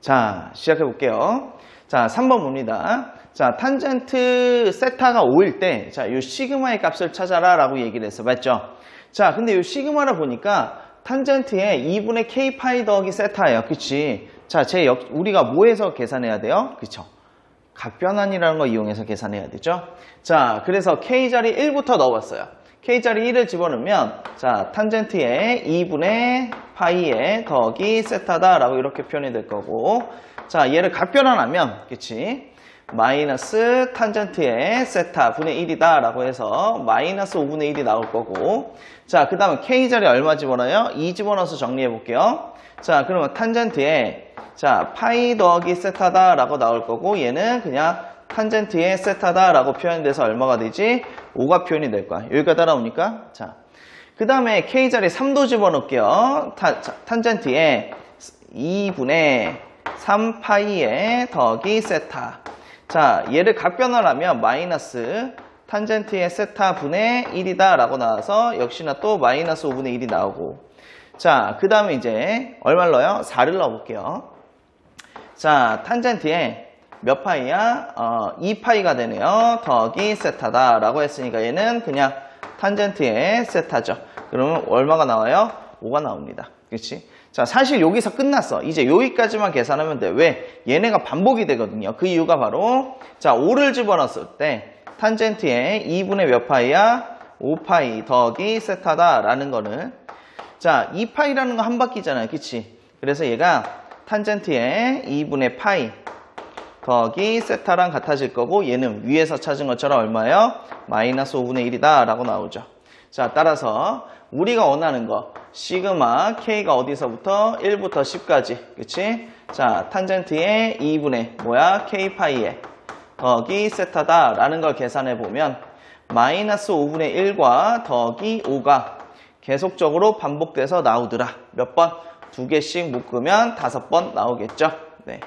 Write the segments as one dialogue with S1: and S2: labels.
S1: 자, 시작해 볼게요. 자, 3번 봅니다. 자, 탄젠트 세타가 5일 때, 자, 요 시그마의 값을 찾아라 라고 얘기를 했어. 맞죠? 자, 근데 요 시그마를 보니까 탄젠트에 2분의 k 파이 더하기 세타예요. 그치? 자, 우리가 뭐해서 계산해야 돼요? 그쵸? 각변환이라는 거 이용해서 계산해야 되죠? 자, 그래서 k자리 1부터 넣어봤어요. k자리 1을 집어넣으면, 자, 탄젠트에 2분의 파이에 더하기 세타다 라고 이렇게 표현이 될 거고, 자, 얘를 각변환하면, 그치? 마이너스 탄젠트에 세타 분의 1이다 라고 해서 마이너스 5분의 1이 나올 거고, 자, 그 다음에 k자리 얼마 집어넣어요? 2 집어넣어서 정리해 볼게요. 자, 그러면 탄젠트에, 자, 파이 더하기 세타다 라고 나올 거고, 얘는 그냥 탄젠트에 세타다 라고 표현돼서 얼마가 되지? 5가 표현이 될 거야. 여기가 따라오니까. 자, 그 다음에 k자리 3도 집어넣을게요. 탄젠트에 2분의 3파이에 더하기 세타. 자, 얘를 각변환하면 마이너스 탄젠트의 세타 분의 1이다 라고 나와서 역시나 또 마이너스 5분의 1이 나오고, 자, 그 다음에 이제 얼마를 넣어요? 4를 넣어볼게요. 자, 탄젠트에 몇 파이야? 2파이가 되네요. 더하기 세타다 라고 했으니까 얘는 그냥 탄젠트의 세타죠. 그러면 얼마가 나와요? 5가 나옵니다. 그렇지? 자, 사실 여기서 끝났어. 이제 여기까지만 계산하면 돼. 왜? 얘네가 반복이 되거든요. 그 이유가 바로, 자, 5를 집어넣었을 때 탄젠트에 2분의 몇 파이야? 5파이 더하기 세타다 라는 거는, 자, 2파이라는 거 한 바퀴잖아요. 그치? 그래서 얘가 탄젠트에 2분의 파이 더하기 세타랑 같아질 거고, 얘는 위에서 찾은 것처럼 얼마예요? 마이너스 5분의 1이다 라고 나오죠. 자, 따라서 우리가 원하는 거 시그마 k가 어디서부터 1부터 10까지, 그치? 자, 탄젠트의 2분의 뭐야? k 파이에 더하기 세타다 라는 걸 계산해 보면 마이너스 5분의 1과 더하기 5가 계속적으로 반복돼서 나오더라. 몇 번? 2개씩 묶으면 5번 나오겠죠? 네.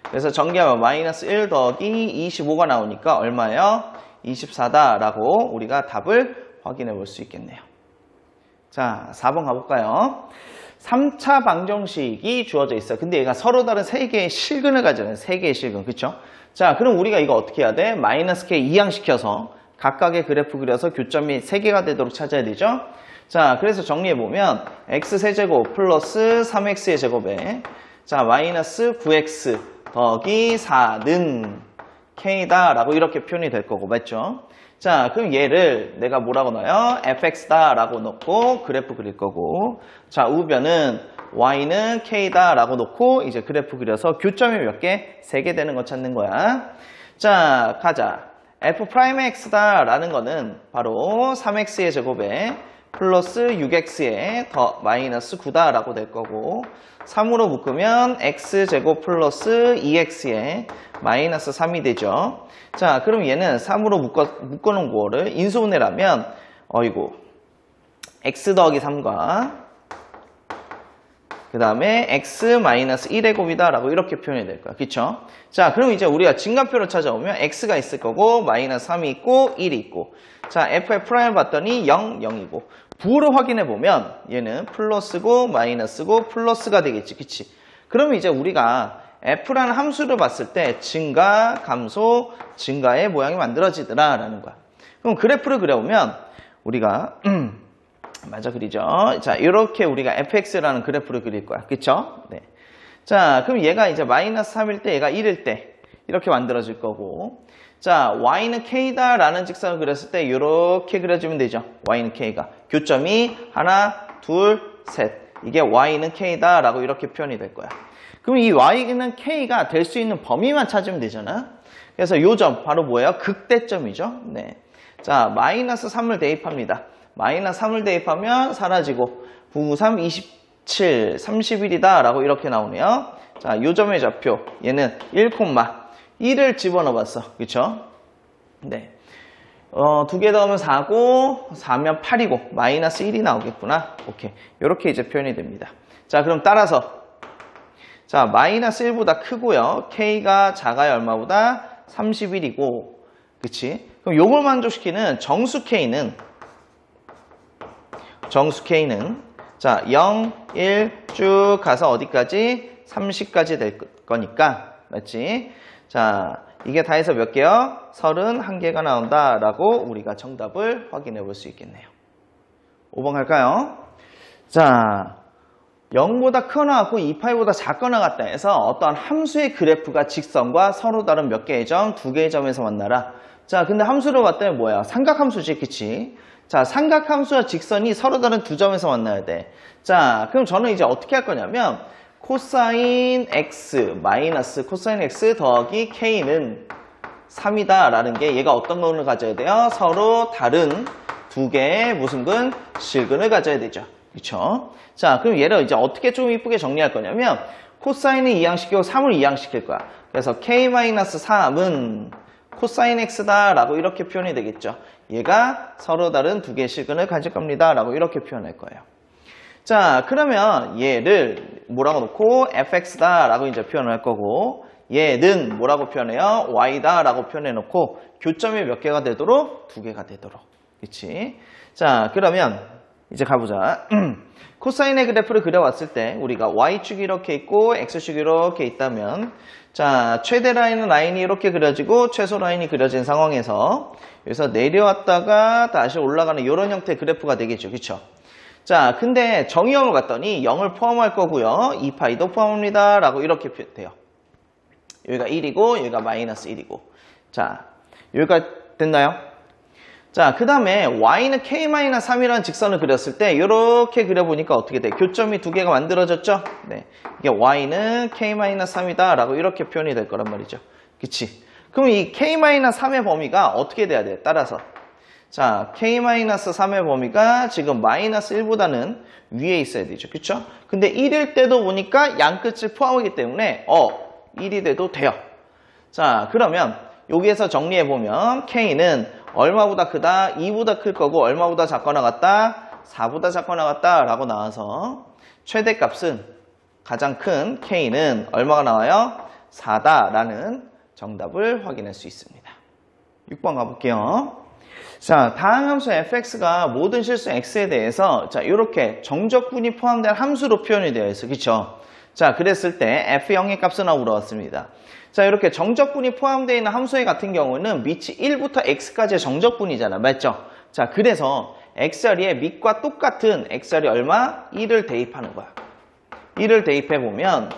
S1: 그래서 전개하면 마이너스 1 더하기 25가 나오니까 얼마예요? 24다 라고 우리가 답을 확인해 볼 수 있겠네요. 자, 4번 가볼까요? 3차 방정식이 주어져 있어요. 근데 얘가 서로 다른 3개의 실근을 가지잖아요. 3개의 실근. 그쵸? 자, 그럼 우리가 이거 어떻게 해야 돼? 마이너스 k 이항시켜서 각각의 그래프 그려서 교점이 3개가 되도록 찾아야 되죠? 자, 그래서 정리해보면 x세제곱 플러스 3x의 제곱에, 자, 마이너스 9x 더하기 4는 k다 라고 이렇게 표현이 될 거고, 맞죠? 자, 그럼 얘를 내가 뭐라고 넣어요? fx다 라고 넣고 그래프 그릴 거고, 자, 우변은 y는 k다 라고 놓고 이제 그래프 그려서 교점이 몇 개? 3개 되는 거 찾는 거야. 자, 가자. f'x다 라는 거는 바로 3x의 제곱에 플러스 6x에 더 마이너스 9다 라고 될 거고, 3으로 묶으면 x제곱 플러스 2x에 마이너스 3이 되죠. 자, 그럼 얘는 3으로 묶어놓은 거를 인수분해라면, 어이구, x 더하기 3과 그 다음에 x 마이너스 1의 곱이다 라고 이렇게 표현이 될 거야. 그쵸? 자, 그럼 이제 우리가 증가표를 찾아오면 x가 있을 거고, 마이너스 3이 있고, 1이 있고, 자, f의 프라임을 봤더니 0, 0이고, 부호를 확인해 보면 얘는 플러스고 마이너스고 플러스가 되겠지. 그치? 그러면 이제 우리가 f라는 함수를 봤을 때 증가, 감소, 증가의 모양이 만들어지더라 라는 거야. 그럼 그래프를 그려보면 우리가 맞아 그리죠. 자, 이렇게 우리가 fx라는 그래프를 그릴 거야. 그쵸? 네. 자, 그럼 얘가 이제 마이너스 3일 때, 얘가 1일 때 이렇게 만들어질 거고, 자, y는 k다 라는 직선을 그렸을 때 이렇게 그려주면 되죠. y는 k가. 교점이 하나, 둘, 셋. 이게 y는 k다 라고 이렇게 표현이 될 거야. 그럼 이 y는 k가 될 수 있는 범위만 찾으면 되잖아. 그래서 요 점 바로 뭐예요? 극대점이죠. 네. 자, 마이너스 3을 대입합니다. 마이너스 3을 대입하면 사라지고 9, 3, 27, 31이다 라고 이렇게 나오네요. 자, 요 점의 좌표 얘는 1를 집어넣어 봤어. 그쵸? 네. 2개 더하면 4고 4면 8이고 마이너스 1이 나오겠구나. 오케이. 요렇게 이제 표현이 됩니다. 자, 그럼 따라서 자, 마이너스 1보다 크고요. k가 작아야 얼마보다? 31이고. 그치? 그럼 요걸 만족시키는 정수 k는 자, 0, 1 쭉 가서 어디까지? 30까지 될 거니까. 맞지? 자, 이게 다 해서 몇 개요? 31개가 나온다라고 우리가 정답을 확인해 볼 수 있겠네요. 5번 갈까요? 자, 0보다 크거나 같고 2파이보다 작거나 같다 해서 어떠한 함수의 그래프가 직선과 서로 다른 몇 개의 점? 2개의 점에서 만나라. 자, 근데 함수로 봤더니 뭐야? 삼각함수지, 그치? 자, 삼각함수와 직선이 서로 다른 두 점에서 만나야 돼. 자, 그럼 저는 이제 어떻게 할 거냐면 코사인 x 마이너스 코사인 x 더하기 k는 3이다 라는 게 얘가 어떤 근을 가져야 돼요? 서로 다른 두 개의 무슨 근? 실근을 가져야 되죠. 그쵸? 자, 그럼 얘를 이제 어떻게 좀 이쁘게 정리할 거냐면 코사인을 이항시키고 3을 이항시킬 거야. 그래서 k-3은 코사인 x다 라고 이렇게 표현이 되겠죠. 얘가 서로 다른 두 개의 실근을 가질 겁니다 라고 이렇게 표현할 거예요. 자, 그러면 얘를 뭐라고 놓고 fx다 라고 이제 표현을 할 거고 얘는 뭐라고 표현해요? y다 라고 표현해 놓고 교점이 몇 개가 되도록? 2개가 되도록. 그치? 자, 그러면 이제 가보자. 코사인의 그래프를 그려왔을 때 우리가 y축이 이렇게 있고 x축이 이렇게 있다면 자, 최대 라인이 이렇게 그려지고 최소 라인이 그려진 상황에서 여기서 내려왔다가 다시 올라가는 이런 형태의 그래프가 되겠죠. 그쵸? 자, 근데 정의형을 봤더니 0을 포함할 거고요. 2파이도 포함합니다. 라고 이렇게 돼요. 여기가 1이고 여기가 마이너스 1이고. 자, 여기까지 됐나요? 자, 그 다음에 y는 k-3이라는 직선을 그렸을 때 이렇게 그려보니까 어떻게 돼? 교점이 2개가 만들어졌죠? 네, 이게 y는 k-3이다 라고 이렇게 표현이 될 거란 말이죠. 그치? 그럼 이 k-3의 범위가 어떻게 돼야 돼? 따라서 자, k-3의 범위가 지금 마이너스 1보다는 위에 있어야 되죠. 그쵸? 근데 1일 때도 보니까 양끝을 포함하기 때문에 1이 돼도 돼요. 자, 그러면 여기에서 정리해보면 k는 얼마보다 크다? 2보다 클 거고 얼마보다 작거나 같다? 4보다 작거나 같다 라고 나와서 최대값은 가장 큰 k는 얼마가 나와요? 4다 라는 정답을 확인할 수 있습니다. 6번 가볼게요. 자, 다항 함수 fx가 모든 실수 x에 대해서 자, 이렇게 정적분이 포함된 함수로 표현이 되어 있어. 그쵸? 자, 그랬을 때 f0의 값은 나오고 왔습니다. 자, 이렇게 정적분이 포함되어 있는 함수의 같은 경우는 밑이 1부터 x까지의 정적분이잖아. 맞죠? 자, 그래서 x자리에 밑과 똑같은 x자리 얼마? 1을 대입하는 거야. 1을 대입해보면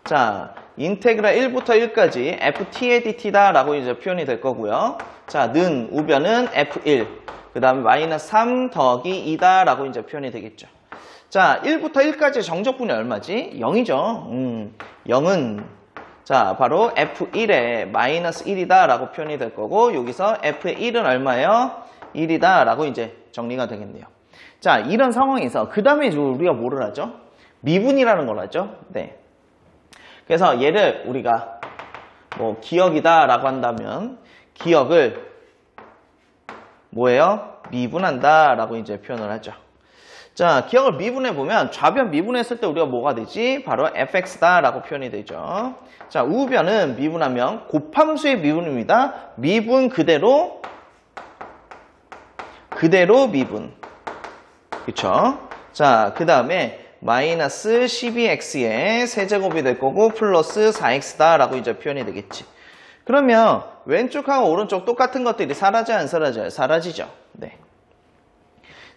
S1: 자, 인테그랄 1부터 1까지 ft의 dt다 라고 이제 표현이 될 거고요. 자, 는 우변은 f1 그 다음에 마이너스 3 더하기 2다 라고 이제 표현이 되겠죠. 자, 1부터 1까지 정적분이 얼마지? 0이죠. 0은 자, 바로 f1에 마이너스 1이다 라고 표현이 될 거고 여기서 f의 1은 얼마예요? 1이다 라고 이제 정리가 되겠네요. 자, 이런 상황에서 그 다음에 우리가 뭐를 하죠? 미분이라는 걸 하죠. 네. 그래서 얘를 우리가 뭐 기억이다 라고 한다면 기억을 뭐예요? 미분한다 라고 이제 표현을 하죠. 자, 기억을 미분해 보면 좌변 미분했을 때 우리가 뭐가 되지? 바로 fx다 라고 표현이 되죠. 자, 우변은 미분하면 곱함수의 미분입니다. 미분 그대로 미분. 그쵸? 자, 그 다음에 마이너스 12x의 세제곱이 될 거고 플러스 4x다 라고 이제 표현이 되겠지. 그러면 왼쪽하고 오른쪽 똑같은 것들이 사라져요? 안 사라져요? 사라지죠. 네.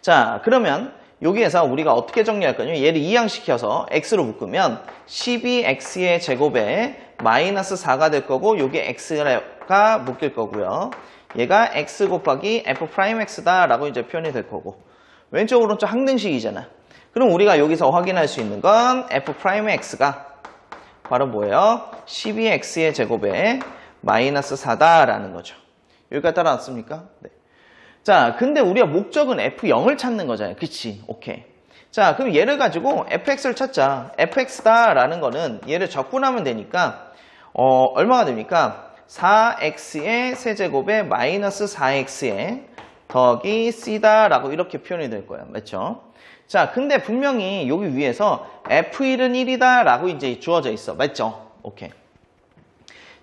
S1: 자, 그러면 여기에서 우리가 어떻게 정리할 거냐면 얘를 이항시켜서 x로 묶으면 12x의 제곱에 마이너스 4가 될 거고 여기에 x가 묶일 거고요. 얘가 x 곱하기 f'x다 라고 이제 표현이 될 거고 왼쪽 오른쪽 항등식이잖아. 그럼 우리가 여기서 확인할 수 있는 건 f'x가 바로 뭐예요? 12x의 제곱에 마이너스 4다라는 거죠. 여기까지 따라왔습니까? 네. 자, 근데 우리가 목적은 f0을 찾는 거잖아요. 그치? 오케이. 자, 그럼 얘를 가지고 fx를 찾자. fx다라는 거는 얘를 적분하면 되니까 얼마가 됩니까? 4x의 세제곱에 마이너스 4x의 더하기 c다라고 이렇게 표현이 될 거예요. 맞죠? 자, 근데 분명히 여기 위에서 f1은 1이다 라고 이제 주어져 있어. 맞죠? 오케이.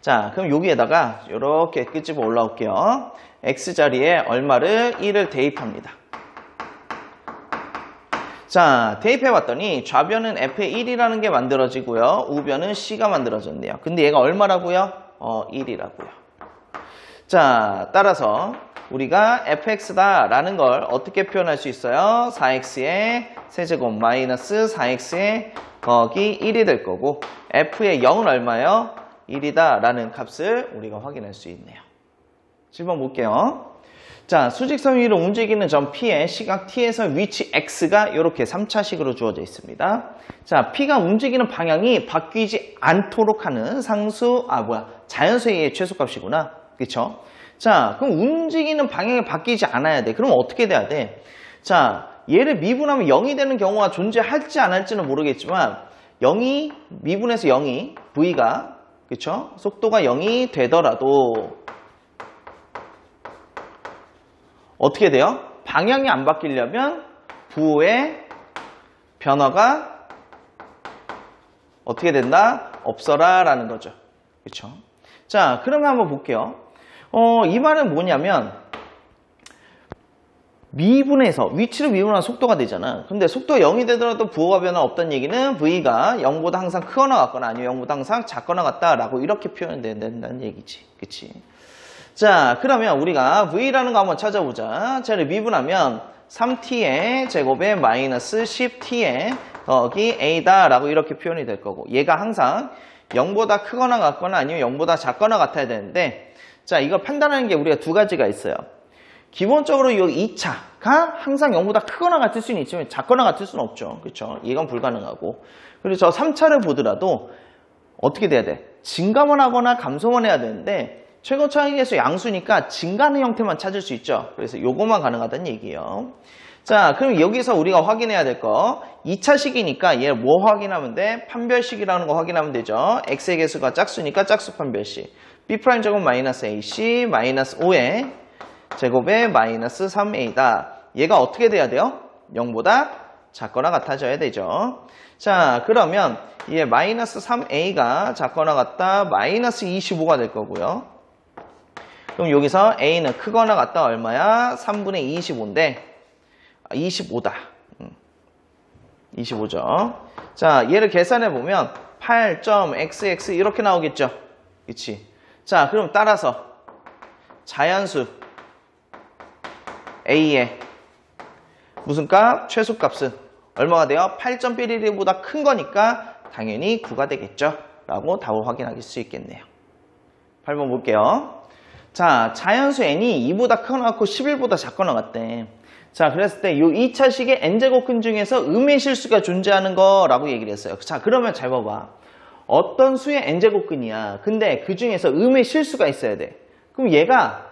S1: 자, 그럼 여기에다가 이렇게 끄집어 올라올게요. x자리에 얼마를 1을 대입합니다. 자, 대입해봤더니 좌변은 f의 1이라는 게 만들어지고요. 우변은 c가 만들어졌네요. 근데 얘가 얼마라고요? 1이라고요. 자, 따라서 우리가 fx다 라는 걸 어떻게 표현할 수 있어요? 4x의 세제곱 마이너스 4x의 더하기 1이 될 거고 f의 0은 얼마예요? 1이다 라는 값을 우리가 확인할 수 있네요. 7번 볼게요. 자, 수직선 위로 움직이는 점 P의 시각 T에서 위치 X가 이렇게 3차식으로 주어져 있습니다. 자, P가 움직이는 방향이 바뀌지 않도록 하는 자연수의 최소값이구나. 그쵸? 자, 그럼 움직이는 방향이 바뀌지 않아야 돼. 그럼 어떻게 돼야 돼? 자, 얘를 미분하면 0이 되는 경우가 존재할지 안 할지는 모르겠지만 0이, 미분해서 0이, V가, 그쵸? 속도가 0이 되더라도 어떻게 돼요? 방향이 안 바뀌려면 부호의 변화가 어떻게 된다? 없어라 라는 거죠. 그렇죠? 자, 그러면 한번 볼게요. 이 말은 뭐냐면 위치를 미분하면 속도가 되잖아. 근데 속도가 0이 되더라도 부호가 변화 없다는 얘기는 V가 0보다 항상 크거나 같거나 아니면 0보다 항상 작거나 같다라고 이렇게 표현된다는 얘기지. 그치? 자, 그러면 우리가 V라는 거 한번 찾아보자. 쟤를 미분하면 3t의 제곱에 마이너스 10t의 더하기 a다 라고 이렇게 표현이 될 거고 얘가 항상 0보다 크거나 같거나 아니면 0보다 작거나 같아야 되는데 자, 이걸 판단하는 게 우리가 두 가지가 있어요. 기본적으로 이 2차가 항상 0보다 크거나 같을 수는 있지만 작거나 같을 수는 없죠. 그렇죠? 이건 불가능하고. 그리고 저 3차를 보더라도 어떻게 돼야 돼? 증가만 하거나 감소만 해야 되는데 최고차항에서 양수니까 증가하는 형태만 찾을 수 있죠. 그래서 요거만 가능하다는 얘기예요. 자, 그럼 여기서 우리가 확인해야 될 거 2차식이니까 얘 뭐 확인하면 돼? 판별식이라는 거 확인하면 되죠. x의 개수가 짝수니까 짝수 판별식. b' 제곱 마이너스 ac 마이너스 5의 제곱에 마이너스 3a다. 얘가 어떻게 돼야 돼요? 0보다 작거나 같아져야 되죠. 자, 그러면 얘 마이너스 3a가 작거나 같다 마이너스 25가 될 거고요. 그럼 여기서 a는 크거나 같다 얼마야? 3분의 25인데 25다. 25죠. 자, 얘를 계산해 보면 8.xx 이렇게 나오겠죠. 그치? 자, 그럼 따라서 자연수 a의 무슨 값? 최소값은 얼마가 돼요? 8.11보다 큰 거니까 당연히 9가 되겠죠. 라고 답을 확인할 수 있겠네요. 8번 볼게요. 자, 자연수 n이 2보다 크거나 같고 11보다 작거나 같대. 자, 그랬을 때 이 2차식의 n제곱근 중에서 음의 실수가 존재하는 거라고 얘기를 했어요. 자, 그러면 잘 봐봐. 어떤 수의 n제곱근이야. 근데 그 중에서 음의 실수가 있어야 돼. 그럼 얘가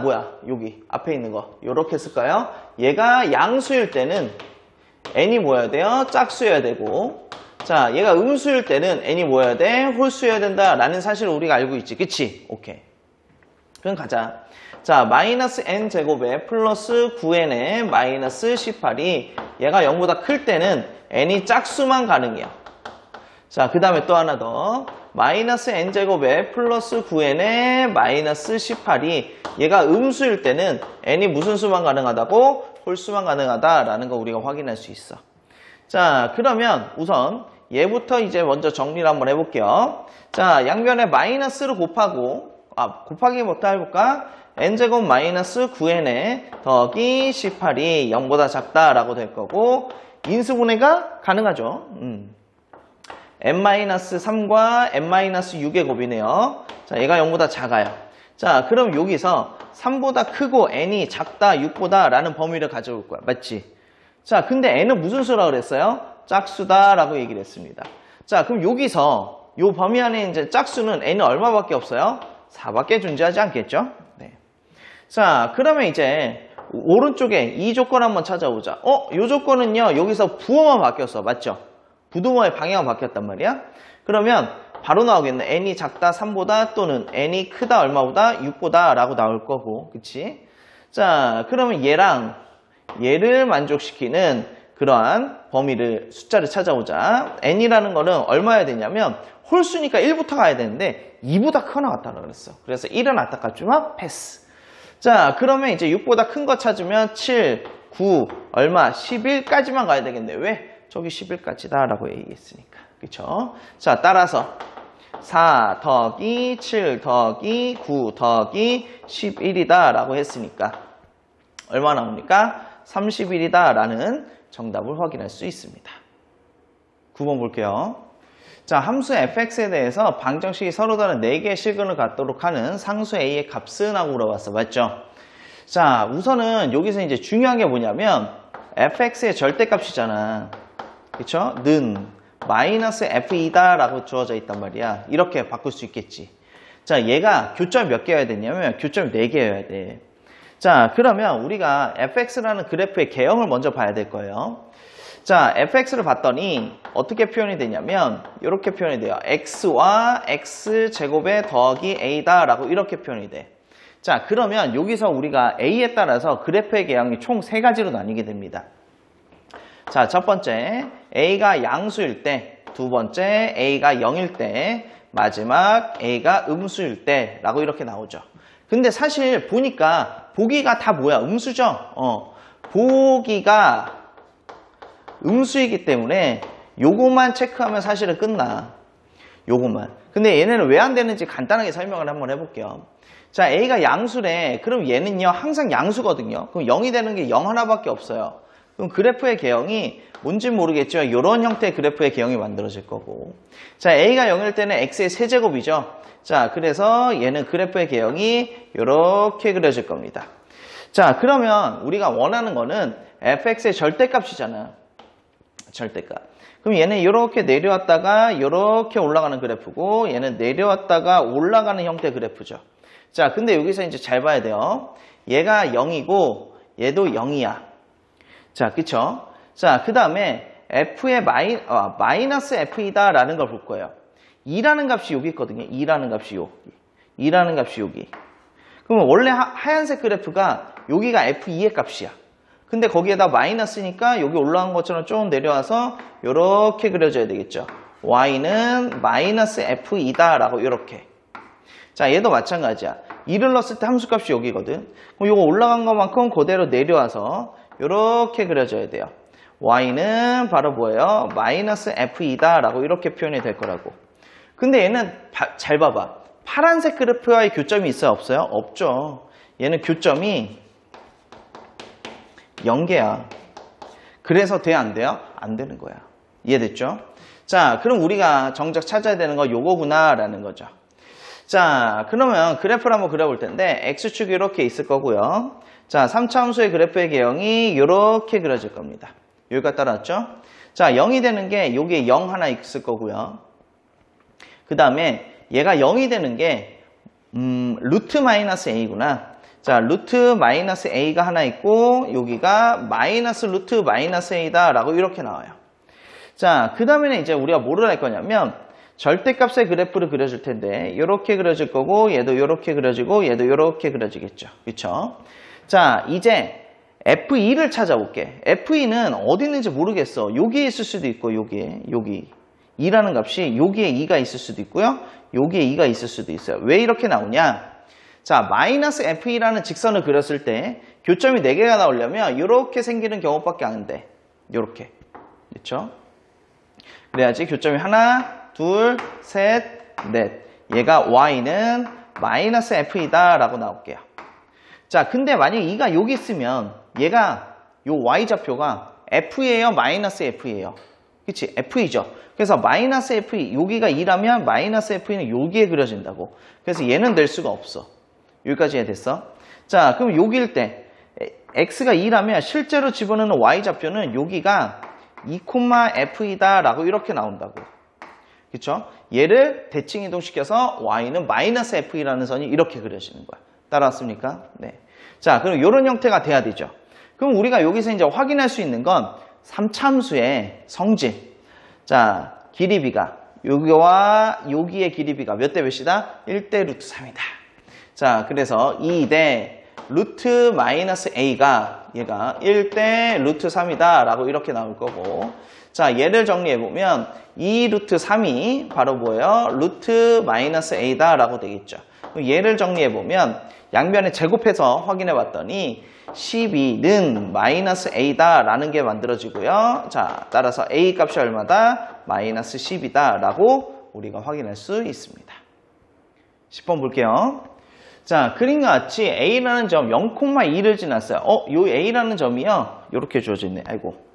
S1: 뭐야? 여기 앞에 있는 거. 요렇게 쓸까요? 얘가 양수일 때는 n이 뭐여야 돼요? 짝수여야 되고 자, 얘가 음수일 때는 n이 뭐여야 돼? 홀수여야 된다라는 사실을 우리가 알고 있지. 그치? 오케이. 그럼 가자. 자, 마이너스 n제곱에 플러스 9n에 마이너스 18이 얘가 0보다 클 때는 n이 짝수만 가능해요. 자, 그 다음에 또 하나 더. 마이너스 n제곱에 플러스 9n에 마이너스 18이 얘가 음수일 때는 n이 무슨 수만 가능하다고? 홀수만 가능하다라는 거 우리가 확인할 수 있어. 자, 그러면 우선 얘부터 이제 먼저 정리를 한번 해볼게요. 자, 양변에 마이너스를 곱하기부터 해볼까? n제곱 마이너스 9n에 더하기 18이 0보다 작다라고 될 거고 인수분해가 가능하죠. n-3과 n-6의 곱이네요. 자, 얘가 0보다 작아요. 자, 그럼 여기서 3보다 크고 n이 작다, 6보다 라는 범위를 가져올 거야. 맞지? 자, 근데 n은 무슨 수라고 그랬어요? 짝수다 라고 얘기를 했습니다. 자, 그럼 여기서 요 범위 안에 이제 짝수는 n은 얼마밖에 없어요? 4밖에 존재하지 않겠죠? 네. 자, 그러면 이제 오른쪽에 이 조건 한번 찾아보자. 요 조건은요, 여기서 부호만 바뀌었어. 맞죠? 부등호의 방향은 바뀌었단 말이야. 그러면 바로 나오겠네. n이 작다 3보다 또는 n이 크다 얼마보다 6보다 라고 나올 거고. 그치? 자, 그러면 얘를 만족시키는 그러한 숫자를 찾아오자. n이라는 거는 얼마여야 되냐면 홀수니까 1부터 가야 되는데 2보다 크거나 같다고 그랬어. 그래서 1은 안타깝지만 패스. 자, 그러면 이제 6보다 큰 거 찾으면 7, 9 얼마? 11까지만 가야 되겠네. 왜? 저기 11까지다 라고 얘기했으니까. 그쵸? 자, 따라서 4 더하기 7 더하기 9 더하기 11이다 라고 했으니까 얼마 나옵니까? 31이다 라는 정답을 확인할 수 있습니다. 9번 볼게요. 자, 함수 fx에 대해서 방정식이 서로 다른 4개의 실근을 갖도록 하는 상수 a의 값은? 하고 물어봤어. 맞죠? 자, 우선은 여기서 이제 중요한 게 뭐냐면 fx의 절대값이잖아. 그쵸? 는 마이너스 f2다 라고 주어져 있단 말이야. 이렇게 바꿀 수 있겠지. 자, 얘가 교점이 몇 개여야 되냐면 교점이 4개여야 돼. 자, 그러면 우리가 fx라는 그래프의 개형을 먼저 봐야 될 거예요. 자, fx를 봤더니 어떻게 표현이 되냐면 이렇게 표현이 돼요. x와 x제곱의 더하기 a다 라고 이렇게 표현이 돼. 자, 그러면 여기서 우리가 a에 따라서 그래프의 개형이 총 3가지로 나뉘게 됩니다. 자, 첫 번째 a가 양수일 때, 두 번째 a가 0일 때, 마지막 a가 음수일 때 라고 이렇게 나오죠. 근데 사실 보니까 보기가 다 뭐야? 음수죠? 보기가 음수이기 때문에 요거만 체크하면 사실은 끝나. 요거만. 근데 얘네는 왜 안 되는지 간단하게 설명을 한번 해볼게요. 자, a가 양수래. 그럼 얘는요 항상 양수거든요. 그럼 0이 되는 게 0 하나밖에 없어요. 그럼 그래프의 개형이 뭔진 모르겠죠. 이런 형태의 그래프의 개형이 만들어질 거고. 자, a가 0일 때는 x의 세제곱이죠. 자, 그래서 얘는 그래프의 개형이 이렇게 그려질 겁니다. 자, 그러면 우리가 원하는 거는 fx의 절대값이잖아. 절대값. 그럼 얘는 이렇게 내려왔다가 이렇게 올라가는 그래프고 얘는 내려왔다가 올라가는 형태의 그래프죠. 자, 근데 여기서 이제 잘 봐야 돼요. 얘가 0이고 얘도 0이야. 자, 그쵸? 자, 그 다음에 f의 마이너스 f이다 라는 걸 볼 거예요. 2라는 값이 여기 있거든요. 2라는 값이 여기. 2라는 값이 여기. 그러면 원래 하얀색 그래프가 여기가 f2의 값이야. 근데 거기에다 마이너스니까 여기 올라간 것처럼 좀 내려와서 이렇게 그려져야 되겠죠. y는 마이너스 f2다 라고 이렇게. 자, 얘도 마찬가지야. 2를 넣었을 때 함수값이 여기거든. 그럼 이거 올라간 것만큼 그대로 내려와서 이렇게 그려져야 돼요. y는 바로 뭐예요? 마이너스 f2다 라고 이렇게 표현이 될 거라고. 근데 얘는 잘 봐봐. 파란색 그래프와의 교점이 있어요? 없어요? 없죠. 얘는 교점이 0개야. 그래서 돼? 안 돼요? 안 되는 거야. 이해됐죠? 자, 그럼 우리가 정작 찾아야 되는 거 요거구나 라는 거죠. 자, 그러면 그래프를 한번 그려볼 텐데 x축이 이렇게 있을 거고요. 자, 3차 함수의 그래프의 개형이 이렇게 그려질 겁니다. 여기까지 따라왔죠? 자, 0이 되는 게 여기에 0 하나 있을 거고요. 그 다음에 얘가 0이 되는 게 루트 마이너스 a구나. 자, 루트 마이너스 a가 하나 있고 여기가 마이너스 루트 마이너스 a다 라고 이렇게 나와요. 자, 그 다음에는 이제 우리가 뭐를 할 거냐면 절대값의 그래프를 그려줄 텐데 이렇게 그려질 거고 얘도 이렇게 그려지고 얘도 이렇게 그려지겠죠. 그렇죠? 자, 이제 f2를 찾아볼게. f2는 어디 있는지 모르겠어. 여기에 있을 수도 있고 여기에, 여기 2라는 값이 여기에 2가 있을 수도 있고요. 여기에 2가 있을 수도 있어요. 왜 이렇게 나오냐? 자, 마이너스 f2라는 직선을 그렸을 때 교점이 4개가 나오려면 이렇게 생기는 경우밖에 안 돼. 이렇게. 그렇죠? 그래야지 교점이 하나, 둘, 셋, 넷. 얘가 y는 마이너스 f이다 라고 나올게요. 자, 근데 만약에 2가 여기 있으면 얘가 요 y좌표가 f예요? 마이너스 f예요? 그치? f이죠. 그래서 마이너스 f, 여기가 2라면 마이너스 f는 여기에 그려진다고. 그래서 얘는 될 수가 없어. 여기까지 됐어? 자, 그럼 여기일 때 x가 2라면 실제로 집어넣는 y좌표는 여기가 2,f이다 라고 이렇게 나온다고. 그쵸? 얘를 대칭 이동시켜서 y는 마이너스 f이라는 선이 이렇게 그려지는 거야. 따라왔습니까? 네. 자, 그럼 이런 형태가 돼야 되죠. 그럼 우리가 여기서 이제 확인할 수 있는 건 3참수의 성질. 자, 길이비가 여기와 여기의 길이비가 몇 대 몇이다? 1대 루트 3이다. 자, 그래서 2 대 루트 마이너스 a가 얘가 1대 루트 3이다 라고 이렇게 나올 거고. 자, 얘를 정리해보면 2 루트 3이 바로 뭐예요? 루트 마이너스 a다 라고 되겠죠. 얘를 정리해보면 양변에 제곱해서 확인해봤더니 12는 마이너스 a다 라는 게 만들어지고요. 자, 따라서 a 값이 얼마다? 마이너스 10이다 라고 우리가 확인할 수 있습니다. 10번 볼게요. 자, 그림과 같이 a라는 점 0,2를 지났어요. 요 a라는 점이요. 이렇게 주어져 있네. 아이고.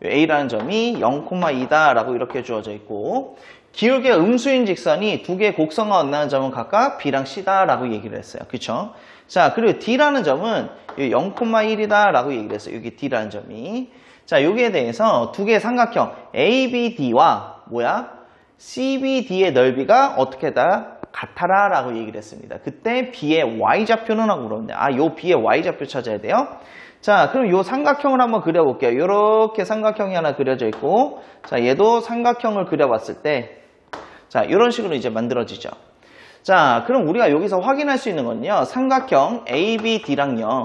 S1: 요 a라는 점이 0,2다 라고 이렇게 주어져 있고, 기울기가 음수인 직선이 두 개의 곡선과 만나는 점은 각각 b랑 c다 라고 얘기를 했어요. 그쵸? 자, 그리고 d라는 점은 0,1이다 라고 얘기를 했어요. 여기 d라는 점이. 자, 여기에 대해서 두 개의 삼각형 ABD와 뭐야? CBD의 넓이가 어떻게 다 같아라 라고 얘기를 했습니다. 그때 B의 Y좌표는 하고 그러는데, 요 B의 Y좌표 찾아야 돼요. 자, 그럼 요 삼각형을 한번 그려볼게요. 요렇게 삼각형이 하나 그려져 있고, 자, 얘도 삼각형을 그려봤을 때, 자, 이런 식으로 이제 만들어지죠. 자, 그럼 우리가 여기서 확인할 수 있는 건요, 삼각형 ABD랑요,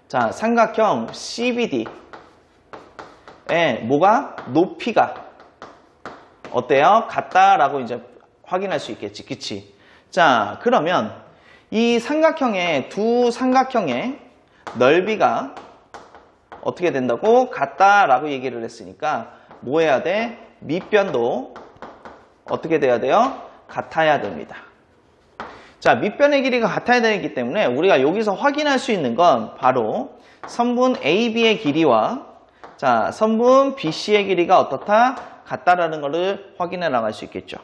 S1: 자, 삼각형 CBD의 뭐가? 높이가 어때요? 같다라고 이제 확인할 수 있겠지. 그치? 자, 그러면 이 삼각형의 두 삼각형의 넓이가 어떻게 된다고? 같다라고 얘기를 했으니까 뭐 해야 돼? 밑변도 어떻게 돼야 돼요? 같아야 됩니다. 자, 밑변의 길이가 같아야 되기 때문에 우리가 여기서 확인할 수 있는 건 바로 선분 AB의 길이와 자, 선분 BC의 길이가 어떻다? 같다라는 것을 확인해 나갈 수 있겠죠.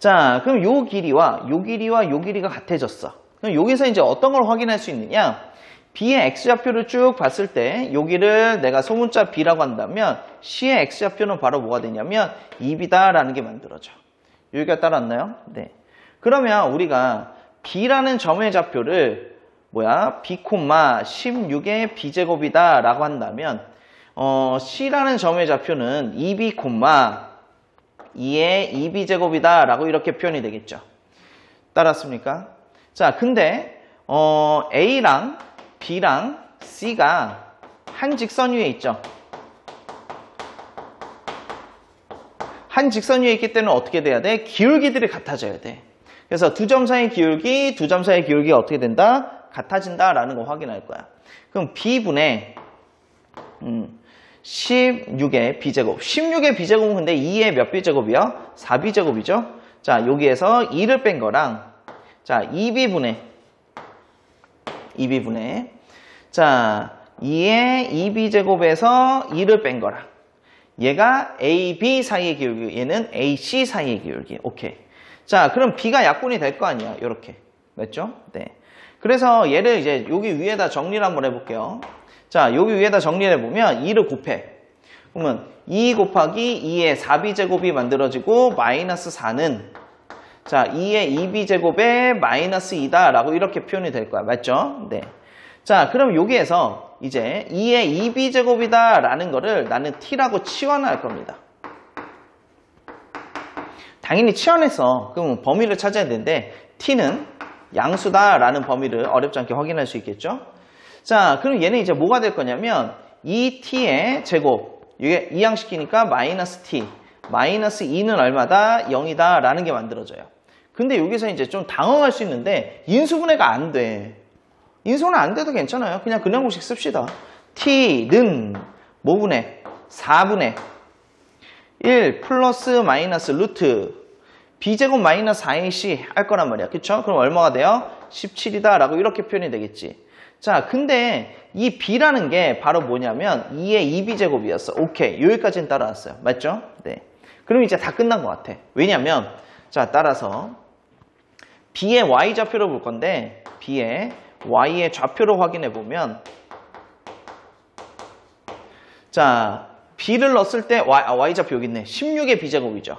S1: 자, 그럼 요 길이와 요 길이와 요 길이가 같아졌어. 그럼 여기서 이제 어떤 걸 확인할 수 있느냐? B의 X좌표를 쭉 봤을 때 여기를 내가 소문자 B라고 한다면 C의 X좌표는 바로 뭐가 되냐면 2B다라는 게 만들어져. 여기가 따라왔나요? 네. 그러면 우리가 B라는 점의 좌표를 뭐야? B, 16의 B제곱이다 라고 한다면 C라는 점의 좌표는 2B, 2의 2B제곱이다 라고 이렇게 표현이 되겠죠. 따랐습니까? 자, 근데 A랑 B랑 C가 한 직선 위에 있죠. 한 직선 위에 있기 때문에 어떻게 돼야 돼? 기울기들이 같아져야 돼. 그래서 두 점 사이의 기울기, 두 점 사이의 기울기가 어떻게 된다? 같아진다라는 거 확인할 거야. 그럼 B분의 16의 B제곱. 16의 B제곱은 근데 2의 몇 B제곱이요? 4B제곱이죠? 자, 여기에서 2를 뺀 거랑 자, 2B분의 자, 2의 2B제곱에서 2를 뺀 거랑 얘가 AB 사이의 기울기, 얘는 AC 사이의 기울기. 오케이. 자, 그럼 B가 약분이 될 거 아니야. 이렇게. 맞죠? 네. 그래서 얘를 이제 여기 위에다 정리를 한번 해볼게요. 자, 여기 위에다 정리를 해보면 2를 곱해. 그러면 2 곱하기 2의 4B제곱이 만들어지고 마이너스 4는 자, 2의 2B제곱에 마이너스 2다 라고 이렇게 표현이 될 거야. 맞죠? 네. 자, 그럼 여기에서 이제 2의 2B제곱이다 라는 거를 나는 T라고 치환할 겁니다. 당연히 치환해서 그럼 범위를 찾아야 되는데 T는 양수다 라는 범위를 어렵지 않게 확인할 수 있겠죠. 자, 그럼 얘는 이제 뭐가 될 거냐면 2T의 제곱 이게 이항시키니까 마이너스 T 마이너스 2는 얼마다? 0이다 라는 게 만들어져요. 근데 여기서 이제 좀 당황할 수 있는데 인수분해가 안 돼. 인수분해 안 돼도 괜찮아요. 그냥 근형공식 씁시다. T는 뭐분의? 4분의 1 플러스 마이너스 루트 B제곱 마이너스 4AC 할 거란 말이야. 그쵸? 그럼 얼마가 돼요? 17이다 라고 이렇게 표현이 되겠지. 자, 근데 이 B라는 게 바로 뭐냐면 2의 2B제곱이었어. 오케이. 여기까지는 따라왔어요. 맞죠? 네. 그럼 이제 다 끝난 것 같아. 왜냐면 자, 따라서 B의 Y좌표를 볼 건데 B의 Y의 좌표를 확인해 보면 자, B를 넣었을 때 Y좌표 여기 있네. 16의 B제곱이죠.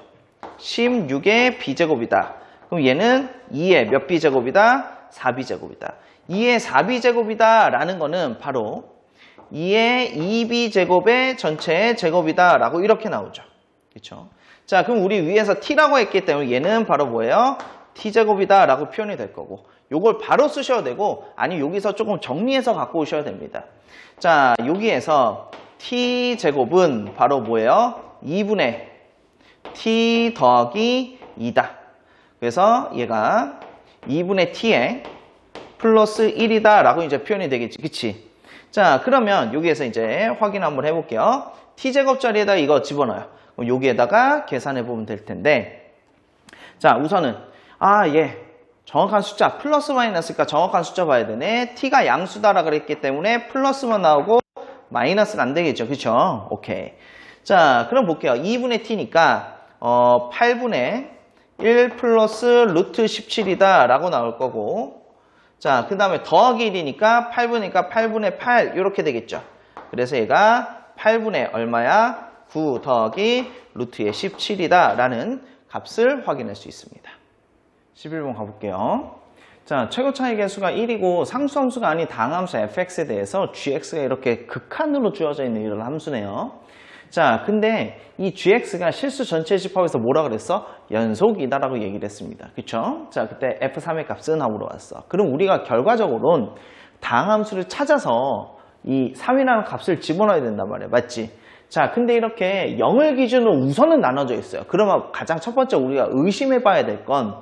S1: 16의 B제곱이다. 그럼 얘는 2의 몇 B제곱이다? 4B제곱이다. 2의 4B제곱이다 라는 거는 바로 2의 2B제곱의 전체의 제곱이다 라고 이렇게 나오죠. 그렇죠? 자, 그럼 우리 위에서 T라고 했기 때문에 얘는 바로 뭐예요? T제곱이다 라고 표현이 될 거고 요걸 바로 쓰셔도 되고 아니 여기서 조금 정리해서 갖고 오셔야 됩니다. 자, 여기에서 t제곱은 바로 뭐예요? 2분의 t 더하기 2다. 그래서 얘가 2분의 t에 플러스 1이다 라고 이제 표현이 되겠지. 그치? 자, 그러면 여기에서 이제 확인 한번 해볼게요. t제곱 자리에다 이거 집어넣어요. 그럼 여기에다가 계산해 보면 될 텐데, 자, 우선은 정확한 숫자, 플러스 마이너스니까 정확한 숫자 봐야 되네. t가 양수다라 그랬기 때문에 플러스만 나오고 마이너스는 안 되겠죠. 그쵸? 오케이. 자, 그럼 볼게요. 2분의 t니까 8분의 1 플러스 루트 17이다 라고 나올 거고, 자, 그 다음에 더하기 1이니까 8분이니까 8분의 8 이렇게 되겠죠. 그래서 얘가 8분의 얼마야? 9 더하기 루트의 17이다 라는 값을 확인할 수 있습니다. 11번 가볼게요. 자, 최고 차이 계수가 1이고 상수함수가 아닌 다항함수 fx에 대해서 gx가 이렇게 극한으로 주어져 있는 이런 함수네요. 자, 근데 이 gx가 실수 전체 집합에서 뭐라 그랬어? 연속이다라고 얘기를 했습니다. 그쵸? 자, 그때 f3의 값은 하고 물어봤어. 그럼 우리가 결과적으로는 다항함수를 찾아서 이 3이라는 값을 집어넣어야 된단 말이야. 맞지? 자, 근데 이렇게 0을 기준으로 우선은 나눠져 있어요. 그러면 가장 첫 번째 우리가 의심해 봐야 될 건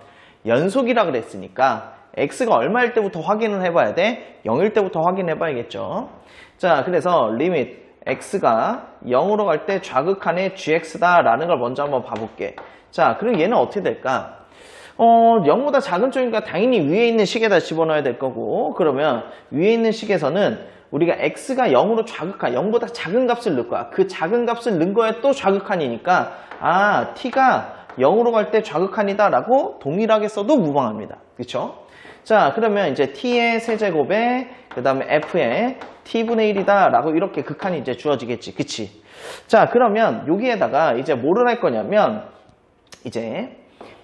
S1: 연속이라 그랬으니까 x가 얼마일 때부터 확인을 해봐야 돼? 0일 때부터 확인해 봐야겠죠. 자, 그래서 리밋 x가 0으로 갈 때 좌극한의 gx다 라는 걸 먼저 한번 봐볼게. 자, 그럼 얘는 어떻게 될까? 0보다 작은 쪽이니까 당연히 위에 있는 식에다 집어넣어야 될 거고, 그러면 위에 있는 식에서는 우리가 x가 0으로 좌극한, 0보다 작은 값을 넣을 거야. 그 작은 값을 넣은 거에 또 좌극한이니까 t가 0으로 갈 때 좌극한이다 라고 동일하게 써도 무방합니다. 그쵸? 자, 그러면 이제 t의 세제곱에 그 다음에 f의 t분의 1이다 라고 이렇게 극한이 이제 주어지겠지. 그치? 자, 그러면 여기에다가 이제 뭐를 할 거냐면 이제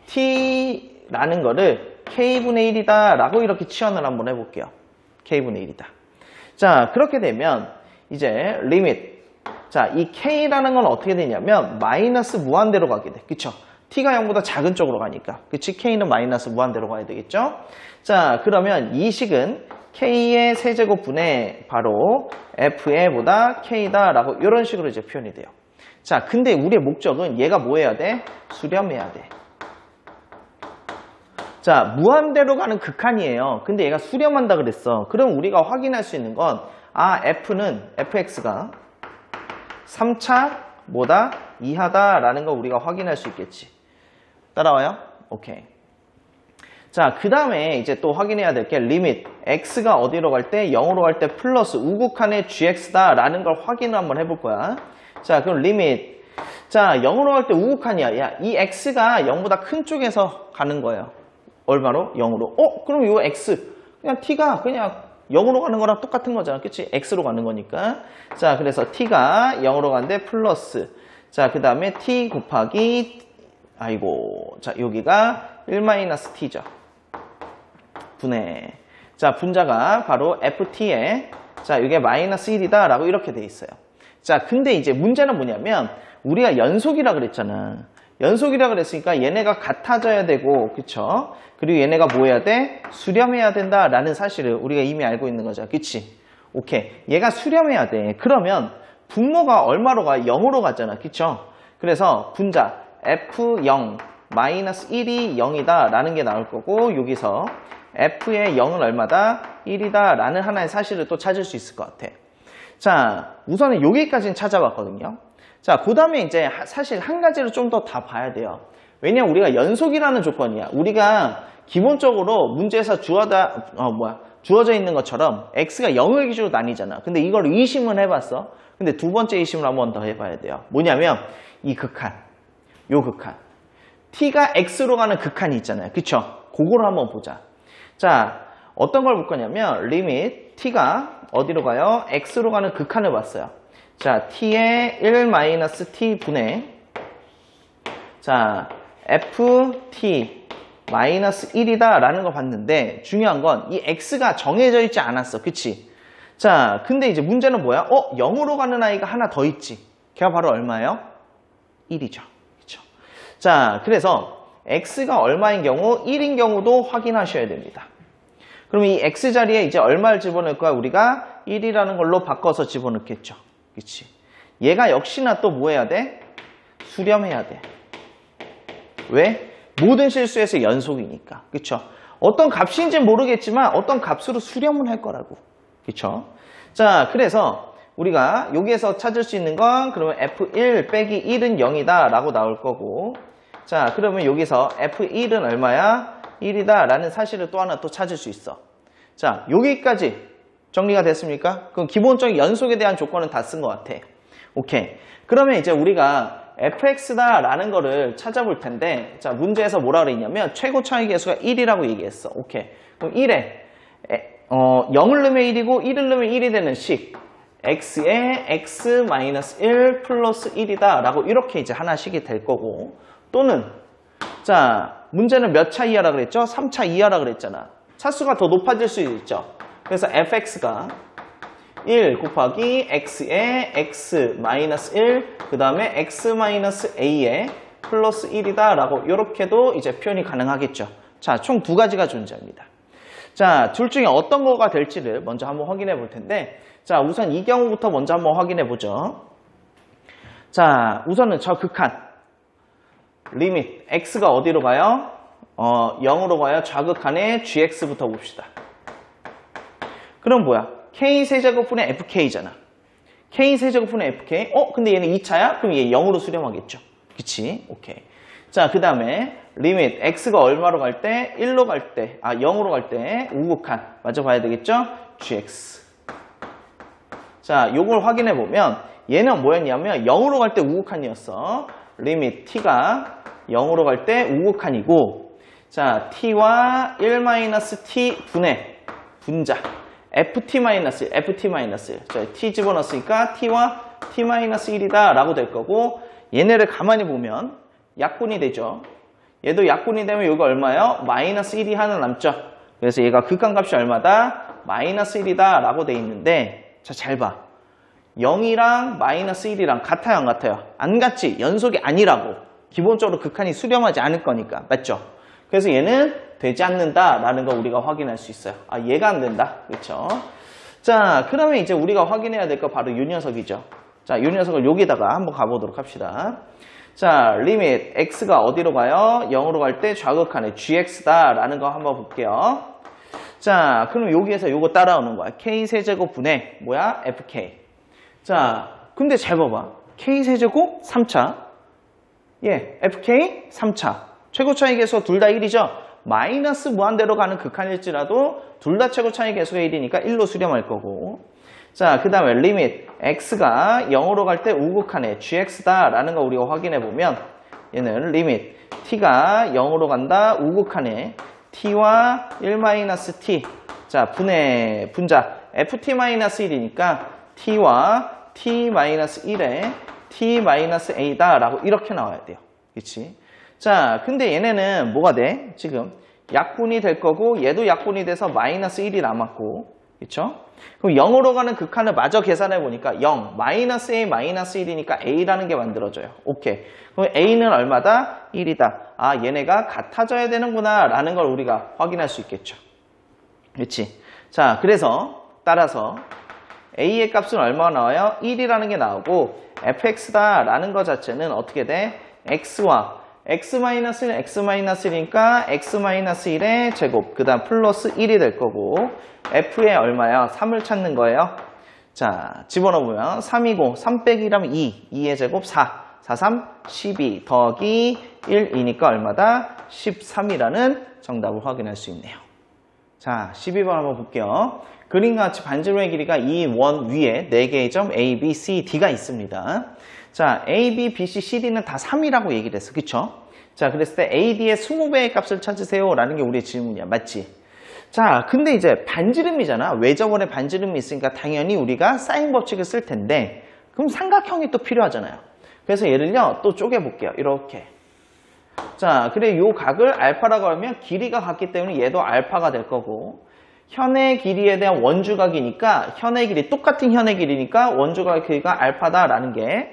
S1: t라는 거를 k분의 1이다 라고 이렇게 치환을 한번 해볼게요. k분의 1이다. 자, 그렇게 되면 이제 리밋, 자, 이 k라는 건 어떻게 되냐면 마이너스 무한대로 가게 돼. 그쵸? t가 0보다 작은 쪽으로 가니까. 그치? k는 마이너스 무한대로 가야 되겠죠? 자, 그러면 이 식은 k의 세제곱분의 바로 f의 보다 k다 라고 이런 식으로 이제 표현이 돼요. 자, 근데 우리의 목적은 얘가 뭐 해야 돼? 수렴해야 돼. 자, 무한대로 가는 극한이에요. 근데 얘가 수렴한다 그랬어. 그럼 우리가 확인할 수 있는 건 fx가 3차보다 이하다라는 거 우리가 확인할 수 있겠지. 따라와요? 오케이. 자, 그 다음에 이제 또 확인해야 될 게 리밋 x가 어디로 갈 때? 0으로 갈 때 플러스 우극한의 gx다라는 걸 확인을 한번 해볼 거야. 자, 그럼 리밋, 자, 0으로 갈 때 우극한이야. 야, 이 x가 0보다 큰 쪽에서 가는 거예요. 얼마로? 0으로. 그럼 이거 x, 그냥 t가 그냥 0으로 가는 거랑 똑같은 거잖아. 그치? x로 가는 거니까. 자, 그래서 t가 0으로 가는데 플러스, 자, 그 다음에 t 곱하기, 자, 여기가 1-t죠. 분해. 자, 분자가 바로 ft에, 자, 이게 마이너스 1이다 라고 이렇게 돼 있어요. 자, 근데 이제 문제는 뭐냐면 우리가 연속이라 그랬잖아. 연속이라 그랬으니까 얘네가 같아져야 되고, 그쵸? 그리고 얘네가 뭐 해야 돼? 수렴해야 된다라는 사실을 우리가 이미 알고 있는 거죠. 그치? 오케이. 얘가 수렴해야 돼. 그러면 분모가 얼마로 가? 0으로 가잖아. 그쵸? 그래서 분자 f0 마이너스 1이 0이다 라는 게 나올 거고, 여기서 f의 0은 얼마다? 1이다 라는 하나의 사실을 또 찾을 수 있을 것 같아. 자, 우선은 여기까지는 찾아봤거든요. 자, 그 다음에 이제 사실 한 가지를 좀 더 다 봐야 돼요. 왜냐면 우리가 연속이라는 조건이야. 우리가 기본적으로 문제에서 주어져 있는 것처럼 x가 0을 기준으로 나뉘잖아. 근데 이걸 의심을 해봤어. 근데 두 번째 의심을 한번 더 해봐야 돼요. 뭐냐면 이 극한, 요 극한. t가 x로 가는 극한이 있잖아요. 그쵸? 그거를 한번 보자. 자, 어떤 걸 볼 거냐면 리밋 t가 어디로 가요? x로 가는 극한을 봤어요. 자, t의 1-t 분의, 자, ft 마이너스 1이다 라는 걸 봤는데 중요한 건 이 x가 정해져 있지 않았어. 그치? 자, 근데 이제 문제는 뭐야? 0으로 가는 아이가 하나 더 있지. 걔가 바로 얼마예요? 1이죠. 그쵸? 자, 그래서 x가 얼마인 경우? 1인 경우도 확인하셔야 됩니다. 그럼 이 x 자리에 이제 얼마를 집어넣을 거야? 우리가 1이라는 걸로 바꿔서 집어넣겠죠. 그치? 얘가 역시나 또 뭐 해야 돼? 수렴해야 돼. 왜? 모든 실수에서 연속이니까. 그쵸? 어떤 값인지는 모르겠지만 어떤 값으로 수렴을 할 거라고. 그쵸? 자, 그래서 우리가 여기에서 찾을 수 있는 건 그러면 F1 빼기 1은 0이다 라고 나올 거고, 자, 그러면 여기서 F1은 얼마야? 1이다 라는 사실을 또 하나 또 찾을 수 있어. 자, 여기까지 정리가 됐습니까? 그럼 기본적인 연속에 대한 조건은 다 쓴 것 같아. 오케이. 그러면 이제 우리가 fx다 라는 거를 찾아볼 텐데, 자, 문제에서 뭐라 그랬냐면 최고 차이 계수가 1이라고 얘기했어. 오케이. 그럼 1에 0을 넣으면 1이고 1을 넣으면 1이 되는 식 x에 x-1 플러스 1이다 라고 이렇게 이제 하나씩이 될 거고, 또는 자, 문제는 몇 차 이하라 그랬죠? 3차 이하라 그랬잖아. 차수가 더 높아질 수 있죠. 그래서 fx가 1 곱하기 x에 x-1 그 다음에 x-a에 플러스 1이다 라고 이렇게도 이제 표현이 가능하겠죠. 자, 총 두 가지가 존재합니다. 자, 둘 중에 어떤 거가 될지를 먼저 한번 확인해 볼 텐데, 자, 우선 이 경우부터 먼저 한번 확인해 보죠. 자, 우선은 저 극한 리밋 x가 어디로 가요? 0으로 가요. 좌극한의 gx부터 봅시다. 그럼 뭐야? k세제곱분의 fk잖아. k세제곱분의 fk. 근데 얘는 2차야? 그럼 얘 0으로 수렴하겠죠. 그치? 오케이. 자, 그 다음에 리밋 x가 얼마로 갈 때? 1로 갈 때, 0으로 갈 때 우극한 맞아 봐야 되겠죠? gx. 자, 요걸 확인해 보면 얘는 뭐였냐면 0으로 갈 때 우극한이었어. 리밋 t가 0으로 갈 때 우극한이고, 자, t와 1-t 분의 분자 ft-1, ft-1. 자, t 집어넣었으니까 t와 t-1이다 라고 될 거고, 얘네를 가만히 보면 약분이 되죠. 얘도 약분이 되면 이거 얼마예요? -1이 하나 남죠. 그래서 얘가 극한값이 얼마다? -1이다 라고 돼 있는데, 자, 잘 봐. 0이랑 -1이랑 같아요, 안 같아요? 안 같지? 연속이 아니라고. 기본적으로 극한이 수렴하지 않을 거니까. 맞죠? 그래서 얘는 되지 않는다라는 거 우리가 확인할 수 있어요. 얘가 안 된다. 그렇죠? 자, 그러면 이제 우리가 확인해야 될 거 바로 이 녀석이죠. 자, 이 녀석을 여기다가 한번 가보도록 합시다. 자, 리밋 x가 어디로 가요? 0으로 갈 때 좌극한의 gx다라는 거 한번 볼게요. 자, 그럼 여기에서 요거 따라오는 거야. k세제곱분의 뭐야? fk. 자, 근데 잘 봐봐. k세제곱 3차. 예, fk 3차. 최고 차이 계수가 둘 다 1이죠. 마이너스 무한대로 가는 극한일지라도 둘 다 최고 차이 계수가 1이니까 1로 수렴할 거고. 자, 그 다음에 리밋 x가 0으로 갈 때 우극한의 gx다 라는 거 우리가 확인해 보면, 얘는 리밋 t가 0으로 간다 우극한의 t와 1-t, 자, 분의 분자 ft-1이니까 t와 t-1에 t-a다 라고 이렇게 나와야 돼요. 그치? 자, 근데 얘네는 뭐가 돼? 지금 약분이 될 거고, 얘도 약분이 돼서 -1이 남았고, 그쵸? 그럼 0으로 가는 극한을 마저 계산해 보니까 0, -a, -1이니까 a라는 게 만들어져요. 오케이. 그럼 a는 얼마다? 1이다. 얘네가 같아져야 되는구나 라는 걸 우리가 확인할 수 있겠죠. 그렇지? 자, 그래서 따라서 a의 값은 얼마가 나와요? 1이라는 게 나오고, fx다 라는 것 자체는 어떻게 돼? x와 x-는 x-1이니까 x-1의 제곱, 그 다음 플러스 1이 될 거고, f에 얼마야? 3을 찾는 거예요. 자, 집어넣으면 3이고 3 빼기 1하면 2, 2의 제곱 4, 4, 3, 12 더하기 1이니까 얼마다? 13이라는 정답을 확인할 수 있네요. 자, 12번 한번 볼게요. 그림과 같이 반지름의 길이가 이 원 위에 4개의 점 A, B, C, D가 있습니다. 자, A, B, B, C, C, D는 다 3이라고 얘기를 했어. 그쵸? 자, 그랬을 때 A, D의 20배의 값을 찾으세요 라는 게 우리의 질문이야. 맞지? 자, 근데 이제 반지름이잖아. 외접원에 반지름이 있으니까 당연히 우리가 사인 법칙을 쓸 텐데, 그럼 삼각형이 또 필요하잖아요. 그래서 얘를요, 또 쪼개볼게요. 이렇게. 자, 그래 요 각을 알파라고 하면 길이가 같기 때문에 얘도 알파가 될 거고, 현의 길이에 대한 원주각이니까 현의 길이, 똑같은 현의 길이니까 원주각의 길이가 알파다라는 게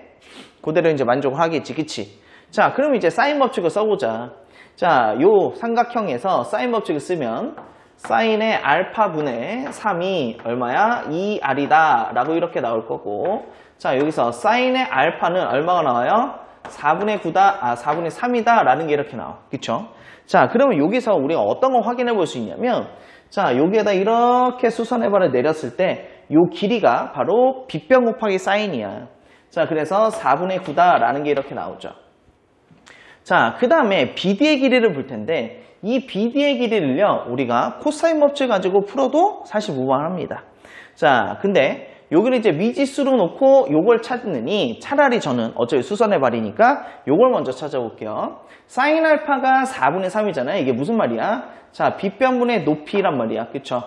S1: 그대로 이제 만족을 하겠지. 그치? 자, 그럼 이제 사인 법칙을 써보자. 자, 요 삼각형에서 사인 법칙을 쓰면 사인의 알파분의 3이 얼마야? 2r이다 라고 이렇게 나올 거고, 자, 여기서 사인의 알파는 얼마가 나와요? 4분의 9다, 4분의 3이다 라는 게 이렇게 나와. 그쵸? 자, 그러면 여기서 우리가 어떤 거 확인해 볼 수 있냐면, 자, 여기에다 이렇게 수선해발을 내렸을 때 요 길이가 바로 빗변 곱하기 사인이야. 자, 그래서 4분의 9다 라는 게 이렇게 나오죠. 자, 그 다음에 BD의 길이를 볼 텐데, 이 BD의 길이를요, 우리가 코사인 법칙 가지고 풀어도 사실 무방합니다. 자, 근데 요걸 이제 미지수로 놓고 요걸 찾느니 차라리 저는 어차피 수선의 발이니까 요걸 먼저 찾아볼게요. 사인 알파가 4분의 3이잖아요. 이게 무슨 말이야? 자, 빗변분의 높이란 말이야. 그쵸?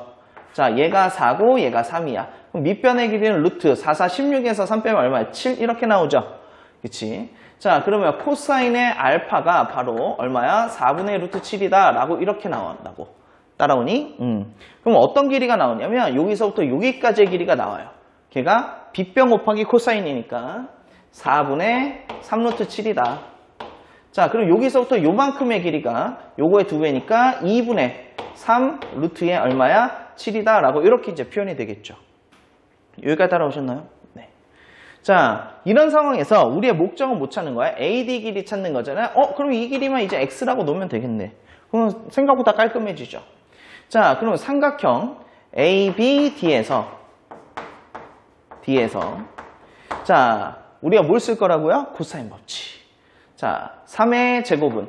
S1: 자, 얘가 4고 얘가 3이야. 그럼 밑변의 길이는 루트 4, 4, 16에서 3 빼면 얼마야? 7 이렇게 나오죠? 그치? 자, 그러면 코사인의 알파가 바로 얼마야? 4분의 루트 7이다 라고 이렇게 나온다고. 따라오니? 그럼 어떤 길이가 나오냐면 여기서부터 여기까지의 길이가 나와요. 걔가 빗변 곱하기 코사인이니까 4분의 3루트 7이다. 자, 그럼 여기서부터 요만큼의 길이가 요거의 2배니까 2분의 3 루트에 얼마야? 7이다 라고 이렇게 이제 표현이 되겠죠. 여기까지 따라오셨나요? 네. 자, 이런 상황에서 우리의 목적은 못 찾는 거야. AD 길이 찾는 거잖아요. 그럼 이 길이만 이제 X라고 놓으면 되겠네. 그럼 생각보다 깔끔해지죠. 자, 그럼 삼각형 ABD에서 자, 우리가 뭘 쓸 거라고요? 코사인 법칙. 자, 3의 제곱은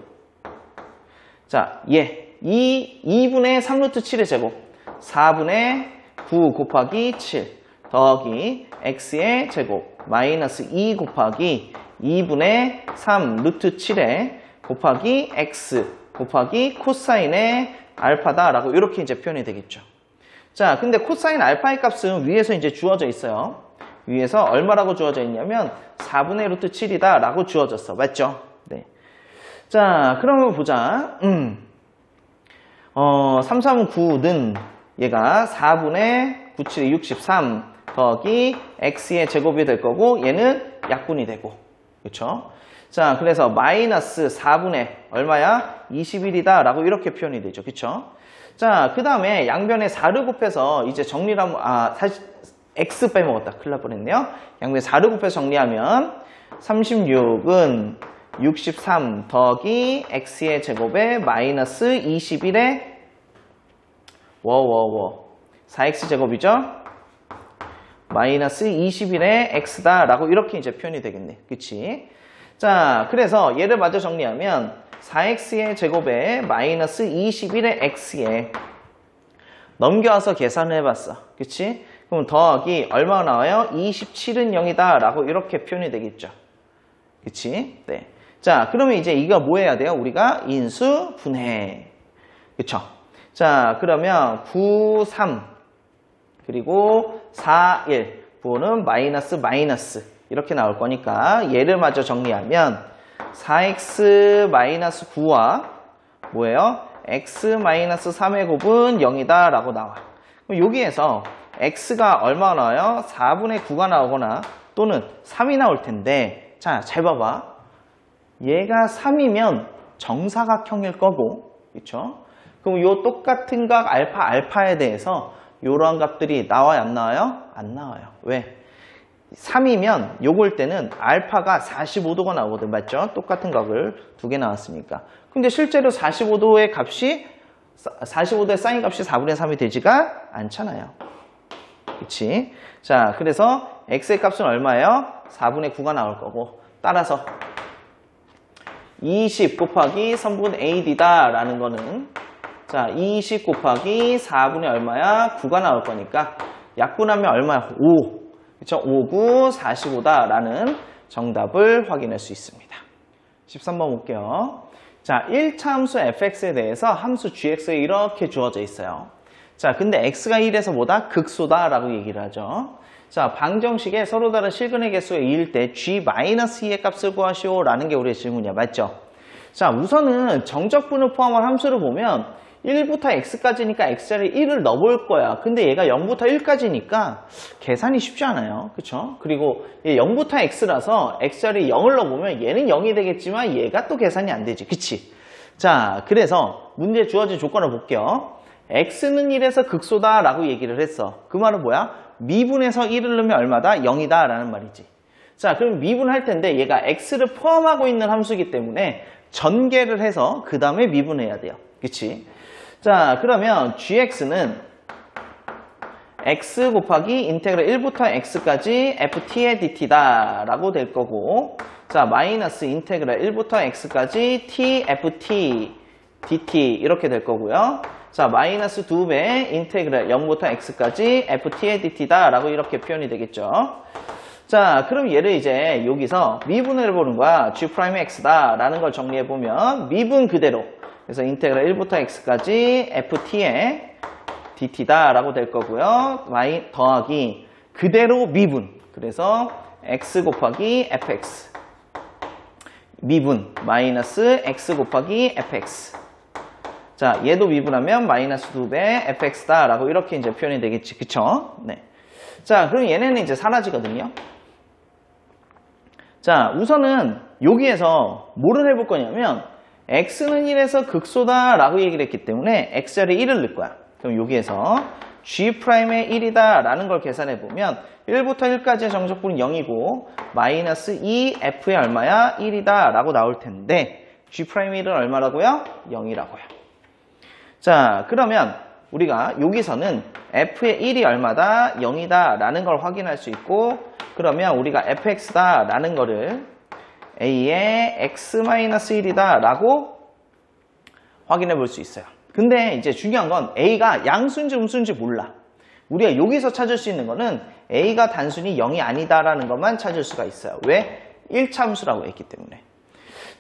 S1: 자, 2분의 3루트 7의 제곱 4분의 9 곱하기 7 더하기 x의 제곱 마이너스 2 곱하기 2분의 3 루트 7의 곱하기 x 곱하기 코사인의 알파다 라고 이렇게 이제 표현이 되겠죠. 자, 근데 코사인 알파의 값은 위에서 이제 주어져 있어요. 위에서 얼마라고 주어져 있냐면 4분의 루트 7이다 라고 주어졌어. 맞죠? 네. 자, 그러면 보자. 3, 3은 9는 얘가 4분의 9, 7이 63 더하기 x의 제곱이 될 거고 얘는 약분이 되고. 그렇죠? 자, 그래서 마이너스 4분의 얼마야? 21이다 라고 이렇게 표현이 되죠. 그렇죠? 자, 그 다음에 양변에 4를 곱해서 이제 정리를 하면 사실 x 빼먹었다. 큰일 날 뻔했네요. 양변에 4를 곱해서 정리하면 36은 63 더하기 x의 제곱에 마이너스 21의 4x 제곱이죠. 마이너스 21의 x다 라고 이렇게 이제 표현이 되겠네. 그치? 자, 그래서 얘를 마저 정리하면 4x의 제곱에 마이너스 21의 x에 넘겨와서 계산을 해봤어. 그치? 그럼 더하기 얼마가 나와요? 27은 0이다 라고 이렇게 표현이 되겠죠. 그치? 네. 자, 그러면 이제 이거 뭐 해야 돼요? 우리가 인수 분해. 그쵸? 자, 그러면 9, 3 그리고 4, 1 부호는 마이너스 이렇게 나올 거니까 얘를 마저 정리하면 4x 마이너스 9와 뭐예요? x 마이너스 3의 곱은 0이다 라고 나와. 그럼 여기에서 x가 얼마가 나와요? 4분의 9가 나오거나 또는 3이 나올 텐데 자, 잘 봐봐. 얘가 3이면 정사각형일 거고 그렇죠? 그럼 요 똑같은 각 알파에 대해서 요러한 값들이 나와요? 안 나와요? 안 나와요. 왜? 3이면 요걸 때는 알파가 45도가 나오거든. 맞죠? 똑같은 각을 두 개 나왔으니까. 근데 실제로 45도의 사인 값이 4분의 3이 되지가 않잖아요. 그치? 자, 그래서 x의 값은 얼마예요? 4분의 9가 나올 거고 따라서 20 곱하기 3분의 8이다 라는 거는 자, 20 곱하기 4분의 얼마야? 9가 나올 거니까 약분하면 얼마야? 5. 그쵸? 5, 9, 45다 라는 정답을 확인할 수 있습니다. 13번 볼게요. 자, 1차 함수 fx에 대해서 함수 gx에 이렇게 주어져 있어요. 자, 근데 x가 1에서 뭐다? 극소다 라고 얘기를 하죠. 자, 방정식에 서로 다른 실근의 개수가 2일 때 g-2의 값을 구하시오 라는 게 우리의 질문이야. 맞죠? 자, 우선은 정적분을 포함한 함수를 보면 1부터 x까지니까 x자리에 1을 넣어볼 거야. 근데 얘가 0부터 1까지니까 계산이 쉽지 않아요. 그쵸? 그리고 얘 0부터 x라서 x자리에 0을 넣어보면 얘는 0이 되겠지만 얘가 또 계산이 안 되지. 그치? 자, 그래서 문제에 주어진 조건을 볼게요. x는 1에서 극소다 라고 얘기를 했어. 그 말은 뭐야? 미분에서 1을 넣으면 얼마다? 0이다 라는 말이지. 자, 그럼 미분할 텐데 얘가 x를 포함하고 있는 함수이기 때문에 전개를 해서 그 다음에 미분해야 돼요. 그치? 자, 그러면 gx는 x 곱하기 인테그랄 1부터 x까지 ft의 dt다 라고 될 거고, 자, 마이너스 인테그랄 1부터 x까지 t ft dt 이렇게 될 거고요. 자, 마이너스 2배 인테그랄 0부터 x까지 ft의 dt다 라고 이렇게 표현이 되겠죠. 자, 그럼 얘를 이제 여기서 미분을 해보는 거야. g'x다 라는 걸 정리해보면 미분 그대로, 그래서 인테그랄 1부터 x까지 ft의 dt다 라고 될 거고요. 더하기 그대로 미분, 그래서 x 곱하기 fx 미분 마이너스 x 곱하기 fx. 자, 얘도 미분하면 마이너스 2배 fx다 라고 이렇게 이제 표현이 되겠지. 그쵸? 네. 자, 그럼 얘네는 이제 사라지거든요. 자, 우선은 여기에서 뭐를 해볼 거냐면 x는 1에서 극소다 라고 얘기를 했기 때문에 x자리에 1을 넣을 거야. 그럼 여기에서 g'의 1이다 라는 걸 계산해 보면 1부터 1까지의 정적분은 0이고 마이너스 2f의 얼마야? 1이다 라고 나올 텐데 g'의 1은 얼마라고요? 0이라고요. 자, 그러면 우리가 여기서는 f의 1이 얼마다? 0이다 라는 걸 확인할 수 있고, 그러면 우리가 fx다 라는 거를 a의 x-1이다 라고 확인해 볼 수 있어요. 근데 이제 중요한 건 a가 양수인지 음수인지 몰라. 우리가 여기서 찾을 수 있는 거는 a가 단순히 0이 아니다라는 것만 찾을 수가 있어요. 왜? 1차 함수라고 했기 때문에.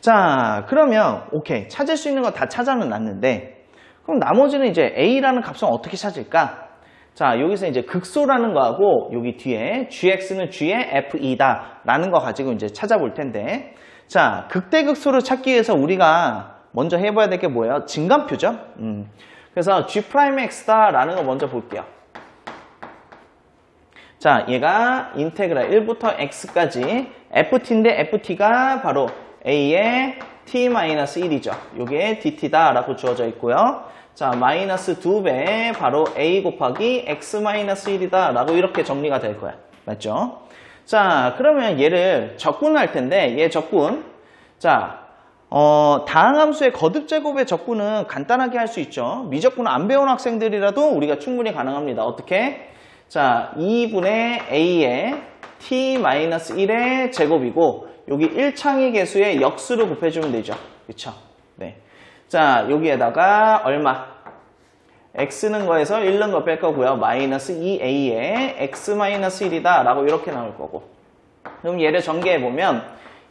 S1: 자, 그러면 오케이, 찾을 수 있는 거 다 찾아는 놨는데 그럼 나머지는 이제 a라는 값은 어떻게 찾을까? 자, 여기서 이제 극소라는 거하고 여기 뒤에 gx는 g의 f이다 라는 거 가지고 이제 찾아볼 텐데, 자, 극대극소를 찾기 위해서 우리가 먼저 해봐야 될 게 뭐예요? 증간표죠? 그래서 g'x다 라는 거 먼저 볼게요. 자, 얘가 인테그랄 1부터 x까지 ft인데 ft가 바로 a의 t-1이죠. 요게 dt다 라고 주어져 있고요. 자, 마이너스 2배 바로 a 곱하기 x-1이다 라고 이렇게 정리가 될 거야. 맞죠? 자, 그러면 얘를 적분할 텐데 얘 적분, 자, 다항함수의 거듭제곱의 적분은 간단하게 할 수 있죠. 미적분을 안 배운 학생들이라도 우리가 충분히 가능합니다. 어떻게? 자, 2분의 a의 t-1의 제곱이고 여기 1창의 개수의 역수를 곱해주면 되죠. 그쵸? 네. 자, 여기에다가 얼마? x는 거에서 1는 거 뺄 거고요. 마이너스 2a의 x-1이다 라고 이렇게 나올 거고. 그럼 얘를 전개해보면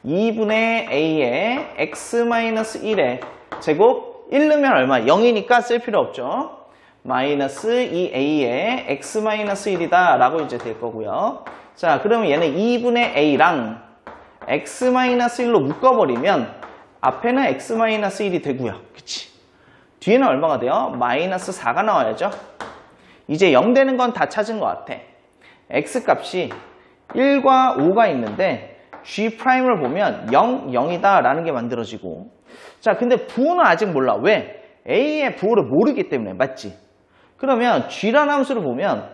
S1: 2분의 a의 x-1의 제곱 1 넣으면 얼마? 0이니까 쓸 필요 없죠. 마이너스 2a의 x-1이다 라고 이제 될 거고요. 자, 그러면 얘는 2분의 a랑 x-1로 묶어버리면 앞에는 x-1이 되고요. 그치? 뒤에는 얼마가 돼요? 마이너스 4가 나와야죠. 이제 0 되는 건 다 찾은 것 같아. x값이 1과 5가 있는데 g'을 보면 0, 0이다 라는 게 만들어지고, 자, 근데 부호는 아직 몰라. 왜? a의 부호를 모르기 때문에. 맞지? 그러면 g라는 함수를 보면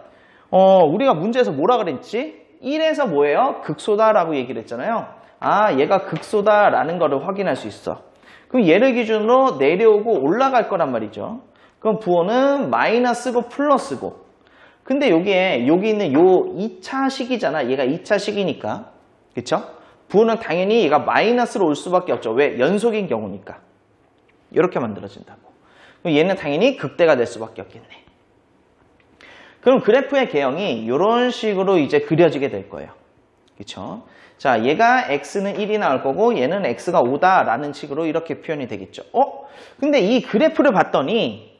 S1: 우리가 문제에서 뭐라 그랬지? 1에서 뭐예요? 극소다라고 얘기를 했잖아요. 아, 얘가 극소다라는 거를 확인할 수 있어. 그럼 얘를 기준으로 내려오고 올라갈 거란 말이죠. 그럼 부호는 마이너스고 플러스고. 근데 여기에 여기 있는 요 2차식이잖아. 얘가 2차식이니까. 그쵸? 부호는 당연히 얘가 마이너스로 올 수밖에 없죠. 왜? 연속인 경우니까. 이렇게 만들어진다고. 그럼 얘는 당연히 극대가 될 수밖에 없겠네. 그럼 그래프의 개형이 이런 식으로 이제 그려지게 될 거예요. 그쵸? 자, 얘가 x는 1이 나올 거고 얘는 x가 5다 라는 식으로 이렇게 표현이 되겠죠. 근데 이 그래프를 봤더니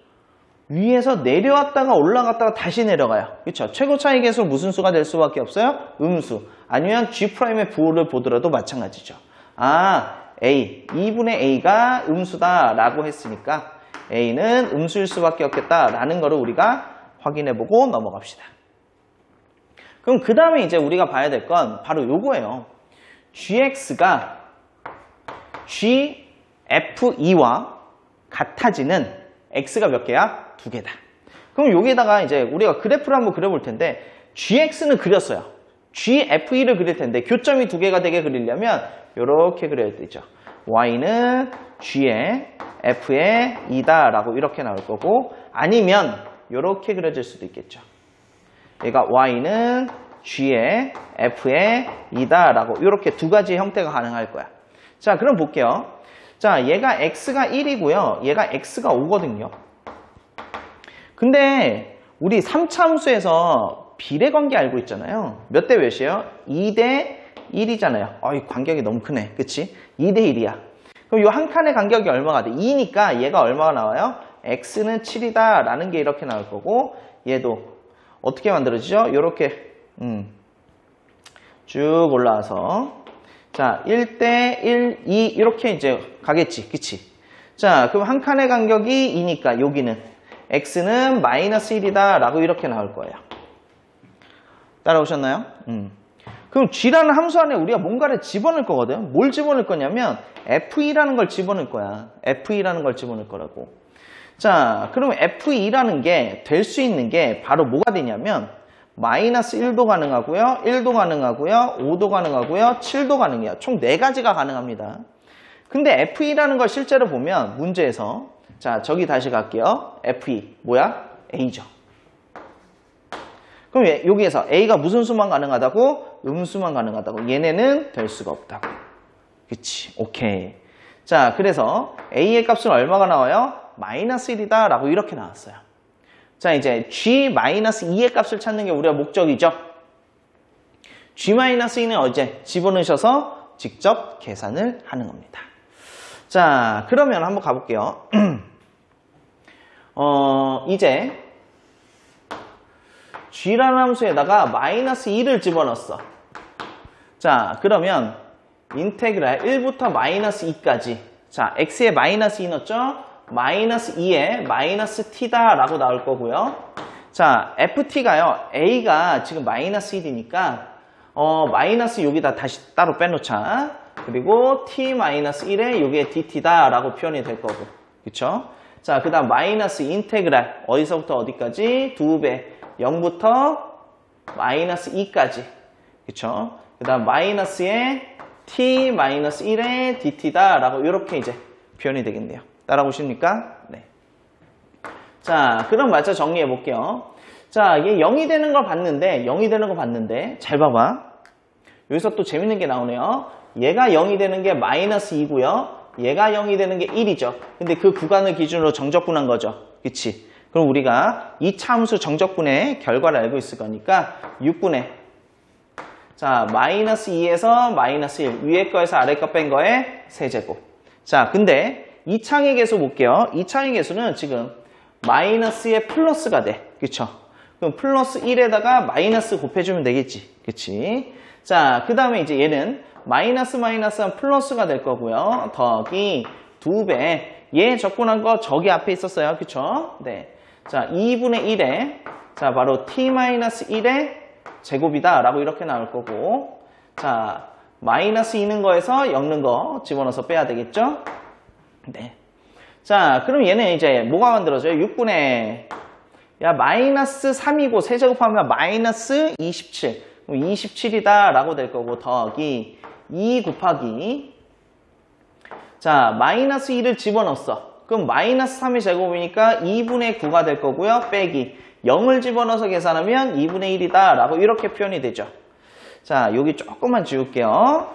S1: 위에서 내려왔다가 올라갔다가 다시 내려가요. 그쵸? 최고 차이 계수 무슨 수가 될 수밖에 없어요? 음수. 아니면 g'의 부호를 보더라도 마찬가지죠. 아, a, 2분의 a가 음수다 라고 했으니까 a는 음수일 수밖에 없겠다 라는 거를 우리가 확인해보고 넘어갑시다. 그럼 그 다음에 이제 우리가 봐야 될 건 바로 요거예요. gx가 gf2와 같아지는 x가 몇 개야? 2개다. 그럼 여기다가 이제 우리가 그래프를 한번 그려볼 텐데 gx는 그렸어요. GFE를 그릴 텐데 교점이 두 개가 되게 그리려면 이렇게 그려야 되죠. Y는 G의 F의 2다 라고 이렇게 나올 거고, 아니면 이렇게 그려질 수도 있겠죠. 얘가 Y는 G의 F의 2다 라고 이렇게 두 가지 형태가 가능할 거야. 자, 그럼 볼게요. 자, 얘가 X가 1이고요. 얘가 X가 5거든요. 근데 우리 3차 함수에서 비례관계 알고 있잖아요. 몇 대 몇이에요? 2대 1이잖아요. 이 간격이 너무 크네. 그치? 2대 1이야. 그럼 이 한 칸의 간격이 얼마가 돼? 2니까 얘가 얼마가 나와요? X는 7이다 라는 게 이렇게 나올 거고, 얘도 어떻게 만들어지죠? 이렇게 쭉 올라와서 자, 1대 1, 2 이렇게 이제 가겠지. 그치? 자, 그럼 한 칸의 간격이 2니까 여기는 X는 마이너스 1이다 라고 이렇게 나올 거예요. 따라오셨나요? 그럼 G라는 함수 안에 우리가 뭔가를 집어넣을 거거든. 뭘 집어넣을 거냐면 F2라는 걸 집어넣을 거야. F2라는 걸 집어넣을 거라고. 자, 그럼 F2라는 게 될 수 있는 게 바로 뭐가 되냐면 마이너스 1도 가능하고요, 1도 가능하고요, 5도 가능하고요, 7도 가능해요. 총 4가지가 가능합니다. 근데 F2라는 걸 실제로 보면 문제에서, 자, 저기 다시 갈게요. F2 뭐야? A죠. 그럼 여기에서 A가 무슨 수만 가능하다고? 음수만 가능하다고. 얘네는 될 수가 없다고. 그치? 오케이. 자, 그래서 A의 값은 얼마가 나와요? 마이너스 1이다 라고 이렇게 나왔어요. 자, 이제 G-2의 값을 찾는 게 우리가 목적이죠. G-2는 어제 집어넣으셔서 직접 계산을 하는 겁니다. 자, 그러면 한번 가볼게요. 이제 G라는 함수에다가 마이너스 2를 집어넣었어. 자, 그러면 인테그랄 1부터 마이너스 2까지. 자, X에 마이너스 2 넣었죠? 마이너스 2에 마이너스 T다 라고 나올 거고요. 자, FT가요. A가 지금 마이너스 1이니까 마이너스 여기다 다시 따로 빼놓자. 그리고 T 마이너스 1에 여기에 DT다 라고 표현이 될 거고. 그쵸? 자, 그 다음 마이너스 인테그랄 어디서부터 어디까지? 2배 0부터 마이너스 2까지. 그쵸? 그 다음 마이너스에 T 마이너스 1에 DT다 라고 이렇게 이제 표현이 되겠네요. 따라오십니까? 네. 자, 그럼 마저 정리해 볼게요. 자, 얘 0이 되는 걸 봤는데, 잘 봐봐. 여기서 또 재밌는 게 나오네요. 얘가 0이 되는 게 마이너스 2고요. 얘가 0이 되는 게 1이죠. 근데 그 구간을 기준으로 정적분한 거죠. 그치? 그럼 우리가 2차 함수 정적분의 결과를 알고 있을 거니까 6분의 자, 마이너스 2에서 마이너스 1, 위에 거에서 아래 거 뺀 거에 세제곱. 자, 근데 2창의 개수 볼게요. 2창의 개수는 지금 마이너스에 플러스가 돼. 그쵸? 그럼 플러스 1에다가 마이너스 곱해주면 되겠지. 그치? 자, 그 다음에 이제 얘는 마이너스는 플러스가 될 거고요. 더하기 2배. 얘 적분한 거 저기 앞에 있었어요. 그쵸? 네. 자, 2분의 1에, 자, 바로 t-1의 제곱이다. 라고 이렇게 나올 거고. 자, 마이너스 2는 거에서 엮는 거 집어넣어서 빼야 되겠죠? 네. 자, 그럼 얘는 이제 뭐가 만들어져요? 6분의, 야, 마이너스 3이고 세제곱하면 마이너스 27. 그럼 27이다. 라고 될 거고, 더하기 2 곱하기. 자, 마이너스 2를 집어넣었어. 그럼 마이너스 3의 제곱이니까 2분의 9가 될 거고요. 빼기 0을 집어넣어서 계산하면 2분의 1이다 라고 이렇게 표현이 되죠. 자, 여기 조금만 지울게요.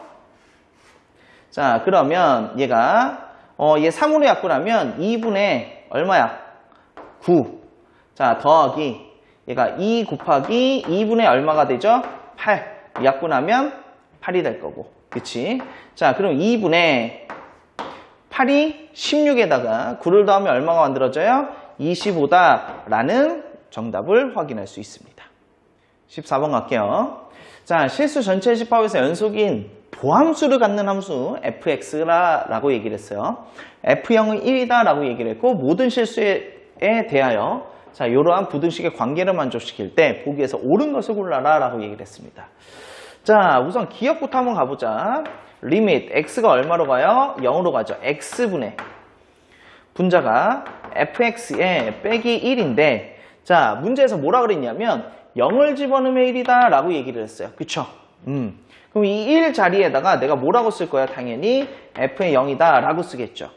S1: 자, 그러면 얘가 얘 3으로 약분하면 2분의 얼마야? 9. 자, 더하기 얘가 2 곱하기 2분의 얼마가 되죠? 8. 약분하면 8이 될 거고. 그치? 자, 그럼 2분의 8이 16에다가 9를 더하면 얼마가 만들어져요? 25다 라는 정답을 확인할 수 있습니다. 14번 갈게요. 자, 실수 전체 집합에서 연속인 보함수를 갖는 함수 fx라고 얘기를 했어요. f0은 1이다 라고 얘기를 했고, 모든 실수에 대하여 자, 이러한 부등식의 관계를 만족시킬 때 보기에서 옳은 것을 골라라 라고 얘기를 했습니다. 자, 우선 기억부터 한번 가보자. 리밋 x가 얼마로 가요? 0으로 가죠. x분의 분자가 fx에 빼기 1인데, 자, 문제에서 뭐라 그랬냐면 0을 집어넣으면 1이다 라고 얘기를 했어요. 그쵸? 그럼 이 1 자리에다가 내가 뭐라고 쓸 거야? 당연히 f의 0이다 라고 쓰겠죠.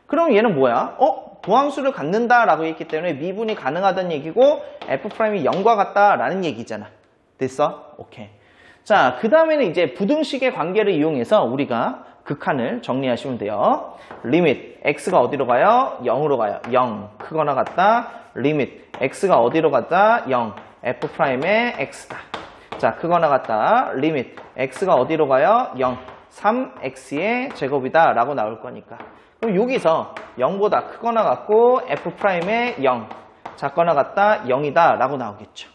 S1: 그럼 얘는 뭐야? 도함수를 갖는다 라고 했기 때문에 미분이 가능하다는 얘기고 f'이 0과 같다 라는 얘기잖아. 됐어? 오케이. 자, 그 다음에는 이제 부등식의 관계를 이용해서 우리가 극한을 정리하시면 돼요. 리밋 x가 어디로 가요? 0으로 가요. 0 크거나 같다. 리밋 x가 어디로 갔다? 0 f'의 x다. 자, 크거나 같다. 리밋 x가 어디로 가요? 0 3x의 제곱이다 라고 나올 거니까. 그럼 여기서 0보다 크거나 같고 f'의 0 작거나 같다 0이다 라고 나오겠죠.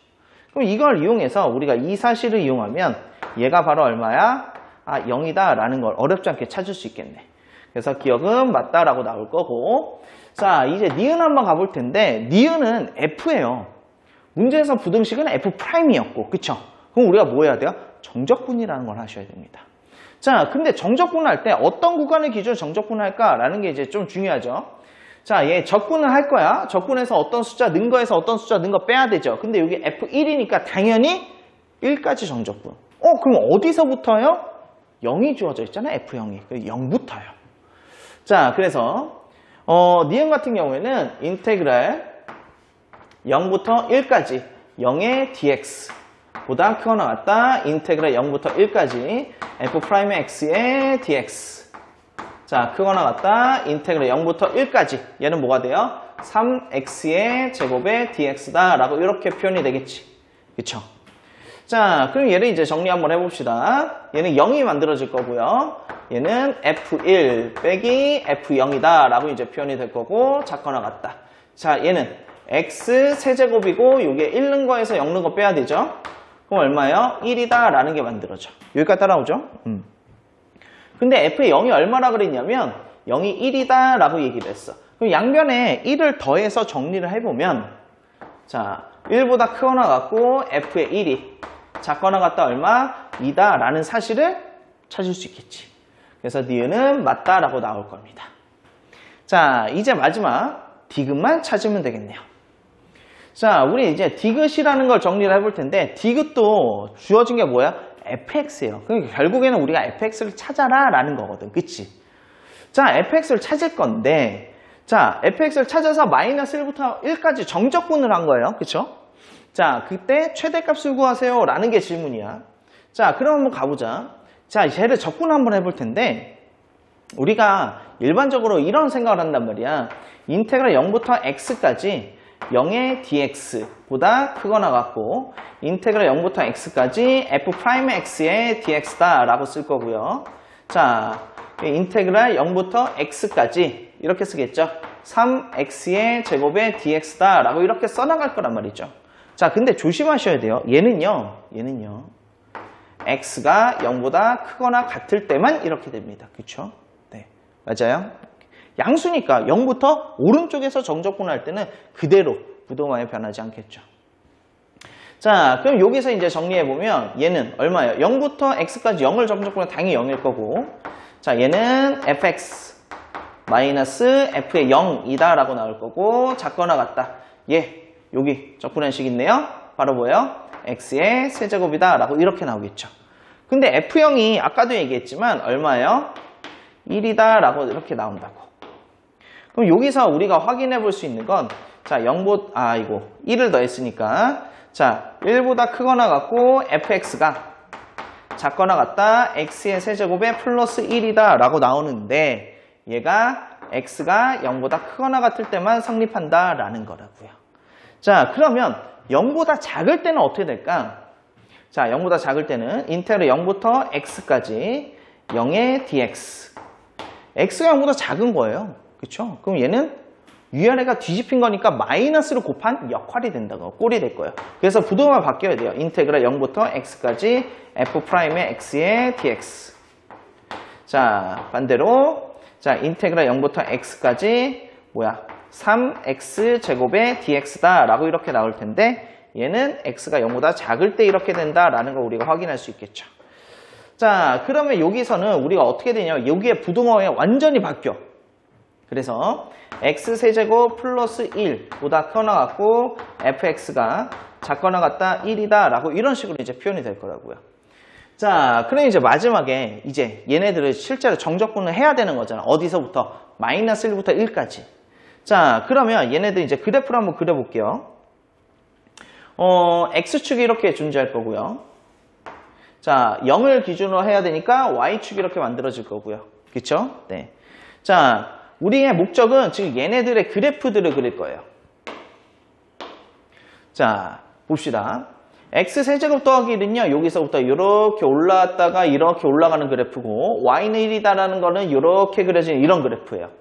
S1: 그럼 이걸 이용해서 우리가 이 사실을 이용하면 얘가 바로 얼마야? 0이다 라는 걸 어렵지 않게 찾을 수 있겠네. 그래서 기억은 맞다 라고 나올 거고. 자, 이제 니은 한번 가볼 텐데 니은은 f예요. 문제에서 부등식은 f'이었고 그쵸? 그럼 우리가 뭐 해야 돼요? 정적분이라는 걸 하셔야 됩니다. 자, 근데 정적분할 때 어떤 구간을 기준으로 정적분할까? 라는 게 이제 좀 중요하죠. 자, 얘 적분을 할 거야. 적분해서 어떤 숫자 는 거에서 어떤 숫자 는 거 빼야 되죠. 근데 여기 F1이니까 당연히 1까지 정적분. 그럼 어디서부터요? 0이 주어져 있잖아요. F0이. 0부터요. 자, 그래서 니은 같은 경우에는 인테그랄 0부터 1까지 0의 dx 보다 크거나 같다. 인테그랄 0부터 1까지 f'의 x의 dx. 자, 크거나 같다. 인테그랄 0부터 1까지. 얘는 뭐가 돼요? 3x의 제곱의 dx다. 라고 이렇게 표현이 되겠지. 그쵸? 자, 그럼 얘를 이제 정리 한번 해봅시다. 얘는 0이 만들어질 거고요. 얘는 f1 빼기 f0이다. 라고 이제 표현이 될 거고, 작거나 같다. 자, 얘는 x 세제곱이고, 요게 1 는 거에서 0 는 거 빼야 되죠? 그럼 얼마예요? 1이다 라는 게 만들어져. 여기까지 따라오죠? 근데 f의 0이 얼마나 그랬냐면 0이 1이다 라고 얘기를 했어. 그럼 양변에 1을 더해서 정리를 해보면 자, 1보다 크거나 같고 f의 1이 작거나 같다 얼마? 2다 라는 사실을 찾을 수 있겠지. 그래서 니은은 맞다 라고 나올 겁니다. 자, 이제 마지막 디귿만 찾으면 되겠네요. 자, 우리 이제 디귿이라는 걸 정리를 해볼 텐데 디귿도 주어진 게 뭐야? fx예요. 그러니까 결국에는 우리가 fx를 찾아라 라는 거거든. 그치? 자, fx를 찾을 건데 자, fx를 찾아서 마이너스 1부터 1까지 정적분을 한 거예요. 그쵸? 자, 그때 최대값을 구하세요 라는 게 질문이야. 자, 그럼 한번 가보자. 자, 얘를 적분 한번 해볼 텐데 우리가 일반적으로 이런 생각을 한단 말이야. 인테그랄 0부터 x까지 0의 dx보다 크거나 같고 인테그랄 0부터 x까지 f'의 x의 dx다 라고 쓸 거고요. 자, 인테그랄 0부터 x까지 이렇게 쓰겠죠. 3x의 제곱의 dx다 라고 이렇게 써나갈 거란 말이죠. 자, 근데 조심하셔야 돼요. 얘는요 x가 0보다 크거나 같을 때만 이렇게 됩니다. 그쵸? 네, 맞아요. 양수니까 0부터 오른쪽에서 정적분할 때는 그대로 부동하게 변하지 않겠죠. 자, 그럼 여기서 이제 정리해보면 얘는 얼마예요? 0부터 x까지 0을 정적분하면 당연히 0일 거고 자, 얘는 fx 마이너스 f의 0이다 라고 나올 거고 작거나 같다. 여기 적분한식 있네요. 바로 뭐예요? x의 세제곱이다 라고 이렇게 나오겠죠. 근데 f0이 아까도 얘기했지만 얼마예요? 1이다 라고 이렇게 나온다고. 그럼 여기서 우리가 확인해 볼 수 있는 건 자, 1을 더했으니까 자, 1보다 크거나 같고 fx가 작거나 같다 x의 세제곱에 플러스 1이다 라고 나오는데 얘가 x가 0보다 크거나 같을 때만 성립한다 라는 거라고요. 자, 그러면 0보다 작을 때는 어떻게 될까? 자, 0보다 작을 때는 인테그랄 0부터 x까지 0의 dx x가 0보다 작은 거예요. 그쵸? 그럼 얘는 위아래가 뒤집힌 거니까 마이너스를 곱한 역할이 된다고 꼴이 될 거예요. 그래서 부동호가 바뀌어야 돼요. 인테그랄 0부터 x까지 f'의 x의 dx. 자, 반대로 자, 인테그랄 0부터 x까지 3x 제곱의 dx다 라고 이렇게 나올 텐데 얘는 x가 0보다 작을 때 이렇게 된다 라는 걸 우리가 확인할 수 있겠죠. 자, 그러면 여기서는 우리가 어떻게 되냐면 여기에 부동호가 완전히 바뀌어. 그래서 x세제곱 플러스 1보다 커나 같고 fx가 작거나 같다 1이다 라고 이런 식으로 이제 표현이 될 거라고요. 자, 그럼 이제 마지막에 이제 얘네들을 실제로 정적분을 해야 되는 거잖아. 어디서부터? 마이너스 1부터 1까지. 자, 그러면 얘네들 이제 그래프를 한번 그려볼게요. x축이 이렇게 존재할 거고요. 자, 0을 기준으로 해야 되니까 y축이 이렇게 만들어질 거고요. 그쵸? 네. 자, 우리의 목적은 지금 얘네들의 그래프들을 그릴 거예요. 자, 봅시다. x세제곱 더하기 1은요, 여기서부터 이렇게 올라왔다가 이렇게 올라가는 그래프고, y는 1이다라는 거는 이렇게 그려진 이런 그래프예요.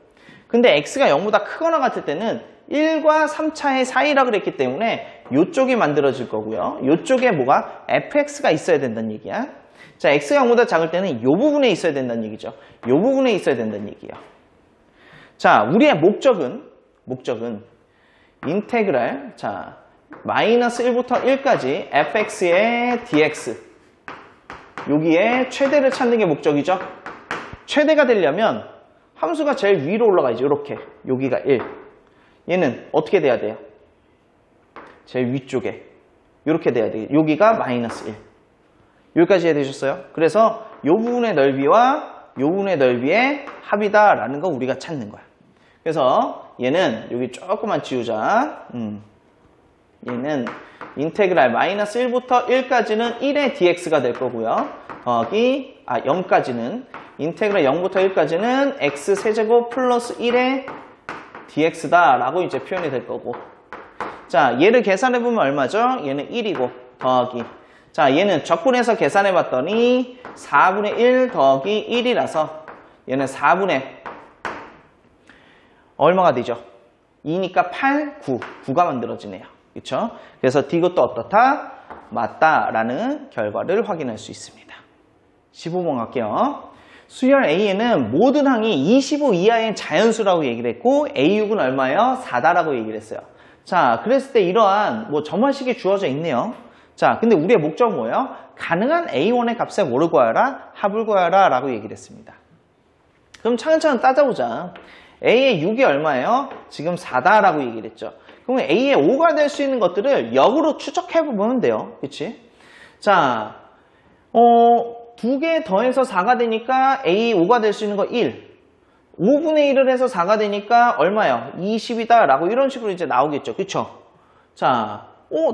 S1: 근데 x가 0보다 크거나 같을 때는 1과 3차의 사이라 그랬기 때문에 이쪽이 만들어질 거고요. 이쪽에 뭐가? fx가 있어야 된다는 얘기야. 자, x가 0보다 작을 때는 이 부분에 있어야 된다는 얘기죠. 이 부분에 있어야 된다는 얘기야. 자, 우리의 목적은 인테그랄, 자, 마이너스 1부터 1까지 fx의 dx. 여기에 최대를 찾는 게 목적이죠. 최대가 되려면 함수가 제일 위로 올라가야지. 이렇게. 여기가 1. 얘는 어떻게 돼야 돼요? 제일 위쪽에. 이렇게 돼야 돼요. 여기가 마이너스 1. 여기까지 이해되셨어요? 그래서 이 부분의 넓이와 이 부분의 넓이의 합이다라는 거 우리가 찾는 거야. 그래서 얘는 여기 조금만 지우자. 얘는 인테그랄 마이너스 1부터 1까지는 1의 dx가 될 거고요. 더하기 0까지는 인테그랄 0부터 1까지는 x세제곱 플러스 1의 dx다 라고 이제 표현이 될 거고. 자, 얘를 계산해보면 얼마죠? 얘는 1이고 더하기. 자, 얘는 적분해서 계산해봤더니 4분의 1 더하기 1이라서 얘는 4분의 얼마가 되죠? 2니까 8, 9가 만들어지네요. 그렇죠? 그래서 D것도 어떻다? 맞다라는 결과를 확인할 수 있습니다. 15번 갈게요. 수열 A에는 모든 항이 25 이하의 자연수라고 얘기를 했고 A6은 얼마예요? 4다라고 얘기를 했어요. 자, 그랬을 때 이러한 점화식이 주어져 있네요. 자, 근데 우리의 목적은 뭐예요? 가능한 A1의 값에 뭐를 구하여라? 합을 구하여라 라고 얘기를 했습니다. 그럼 차근차근 따져보자. A의 6이 얼마예요? 지금 4다라고 얘기를 했죠. 그러면 A의 5가 될 수 있는 것들을 역으로 추적해보면 돼요. 그치? 자, 2개 더해서 4가 되니까 A 5가 될 수 있는 거 1. 5분의 1을 해서 4가 되니까 얼마예요? 20이다 라고 이런 식으로 이제 나오겠죠. 그쵸? 자,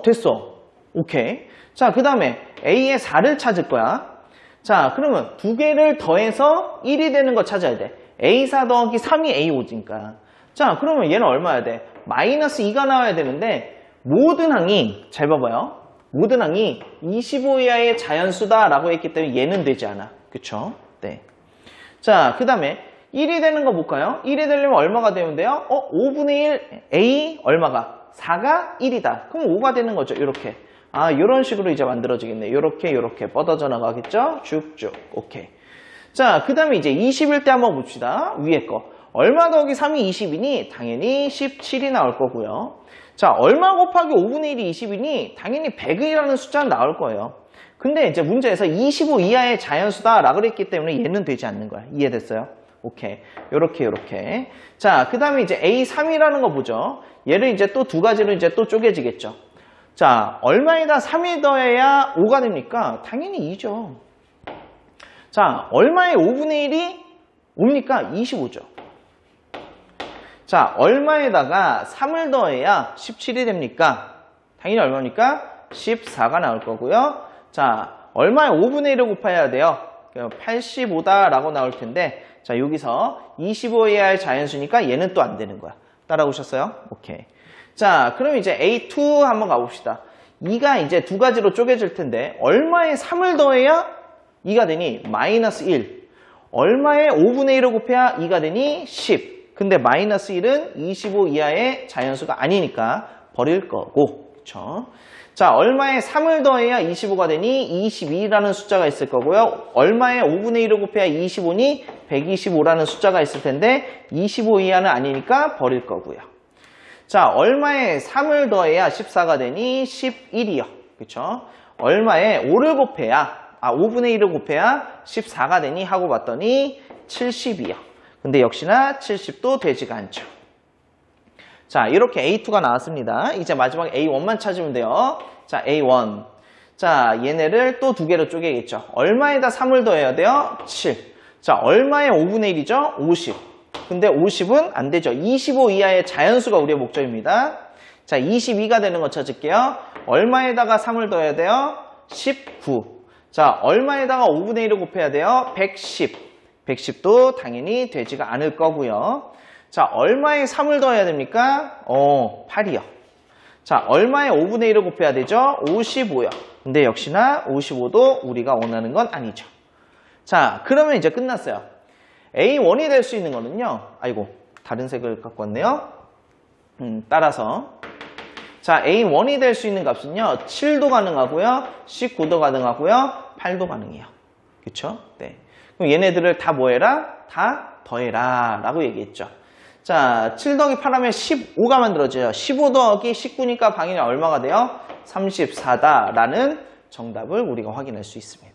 S1: 됐어. 오케이. 자, 그 다음에 A의 4를 찾을 거야. 자, 그러면 2개를 더해서 1이 되는 거 찾아야 돼. A4 더하기 3이 A5니까. 자, 그러면 얘는 얼마야 돼? 마이너스 2가 나와야 되는데 모든 항이, 잘 봐봐요. 모든 항이 25 이하의 자연수다 라고 했기 때문에 얘는 되지 않아. 그쵸? 네. 자, 그 다음에 1이 되는 거 볼까요? 1이 되려면 얼마가 되면 돼요? 5분의 1 A 얼마가? 4가 1이다. 그럼 5가 되는 거죠. 이렇게. 이런 식으로 이제 만들어지겠네. 이렇게 뻗어져 나가겠죠? 쭉쭉. 오케이. 자, 그 다음에 이제 20일 때 한번 봅시다. 위에 거. 얼마 더하기 3이 20이니? 당연히 17이 나올 거고요. 자, 얼마 곱하기 5분의 1이 20이니? 당연히 100이라는 숫자는 나올 거예요. 근데 이제 문제에서 25 이하의 자연수다 라고 그랬기 때문에 얘는 되지 않는 거야. 이해됐어요? 오케이. 요렇게. 자, 그 다음에 이제 A3이라는 거 보죠. 얘를 이제 또 두 가지로 이제 또 쪼개지겠죠. 자, 얼마에다 3이 더해야 5가 됩니까? 당연히 2죠. 자, 얼마에 5분의 1이 5니까 25죠. 자, 얼마에다가 3을 더해야 17이 됩니까? 당연히 얼마입니까? 14가 나올 거고요. 자, 얼마에 5분의 1을 곱해야 돼요? 85다라고 나올 텐데, 자, 여기서 25 이하의 자연수니까 얘는 또 안 되는 거야. 따라오셨어요? 오케이. 자, 그럼 이제 A2 한번 가봅시다. 2가 이제 두 가지로 쪼개질 텐데, 얼마에 3을 더해야 2가 되니? 마이너스 1. 얼마에 5분의 1을 곱해야 2가 되니? 10. 근데 마이너스 1은 25 이하의 자연수가 아니니까 버릴 거고. 그쵸? 자, 얼마에 3을 더해야 25가 되니? 22라는 숫자가 있을 거고요. 얼마에 5분의 1을 곱해야 25니? 125라는 숫자가 있을 텐데 25 이하는 아니니까 버릴 거고요. 자, 얼마에 3을 더해야 14가 되니? 11이요. 그쵸? 얼마에 5를 곱해야 5분의 1을 곱해야 14가 되니? 하고 봤더니 70이요. 근데 역시나 70도 되지가 않죠. 자, 이렇게 A2가 나왔습니다. 이제 마지막 A1만 찾으면 돼요. 자, A1. 자, 얘네를 또 두 개로 쪼개겠죠. 얼마에다 3을 더해야 돼요? 7. 자, 얼마에 5분의 1이죠? 50. 근데 50은 안 되죠. 25 이하의 자연수가 우리의 목적입니다. 자, 22가 되는 거 찾을게요. 얼마에다가 3을 더해야 돼요? 19. 자, 얼마에다가 5분의 1을 곱해야 돼요? 110. 110도 당연히 되지가 않을 거고요. 자, 얼마에 3을 더해야 됩니까? 8이요. 자, 얼마에 5분의 1을 곱해야 되죠? 55요. 근데 역시나 55도 우리가 원하는 건 아니죠. 자, 그러면 이제 끝났어요. A1이 될 수 있는 거는요. 아이고, 다른 색을 갖고 왔네요. 따라서. 자, A1이 될 수 있는 값은요. 7도 가능하고요. 19도 가능하고요. 8도 가능해요. 그쵸? 네. 그럼 얘네들을 다 뭐 해라? 다 더해라 라고 얘기했죠. 자, 7 더하기 8 하면 15가 만들어져요. 15 더하기 19니까 방향이 얼마가 돼요? 34다 라는 정답을 우리가 확인할 수 있습니다.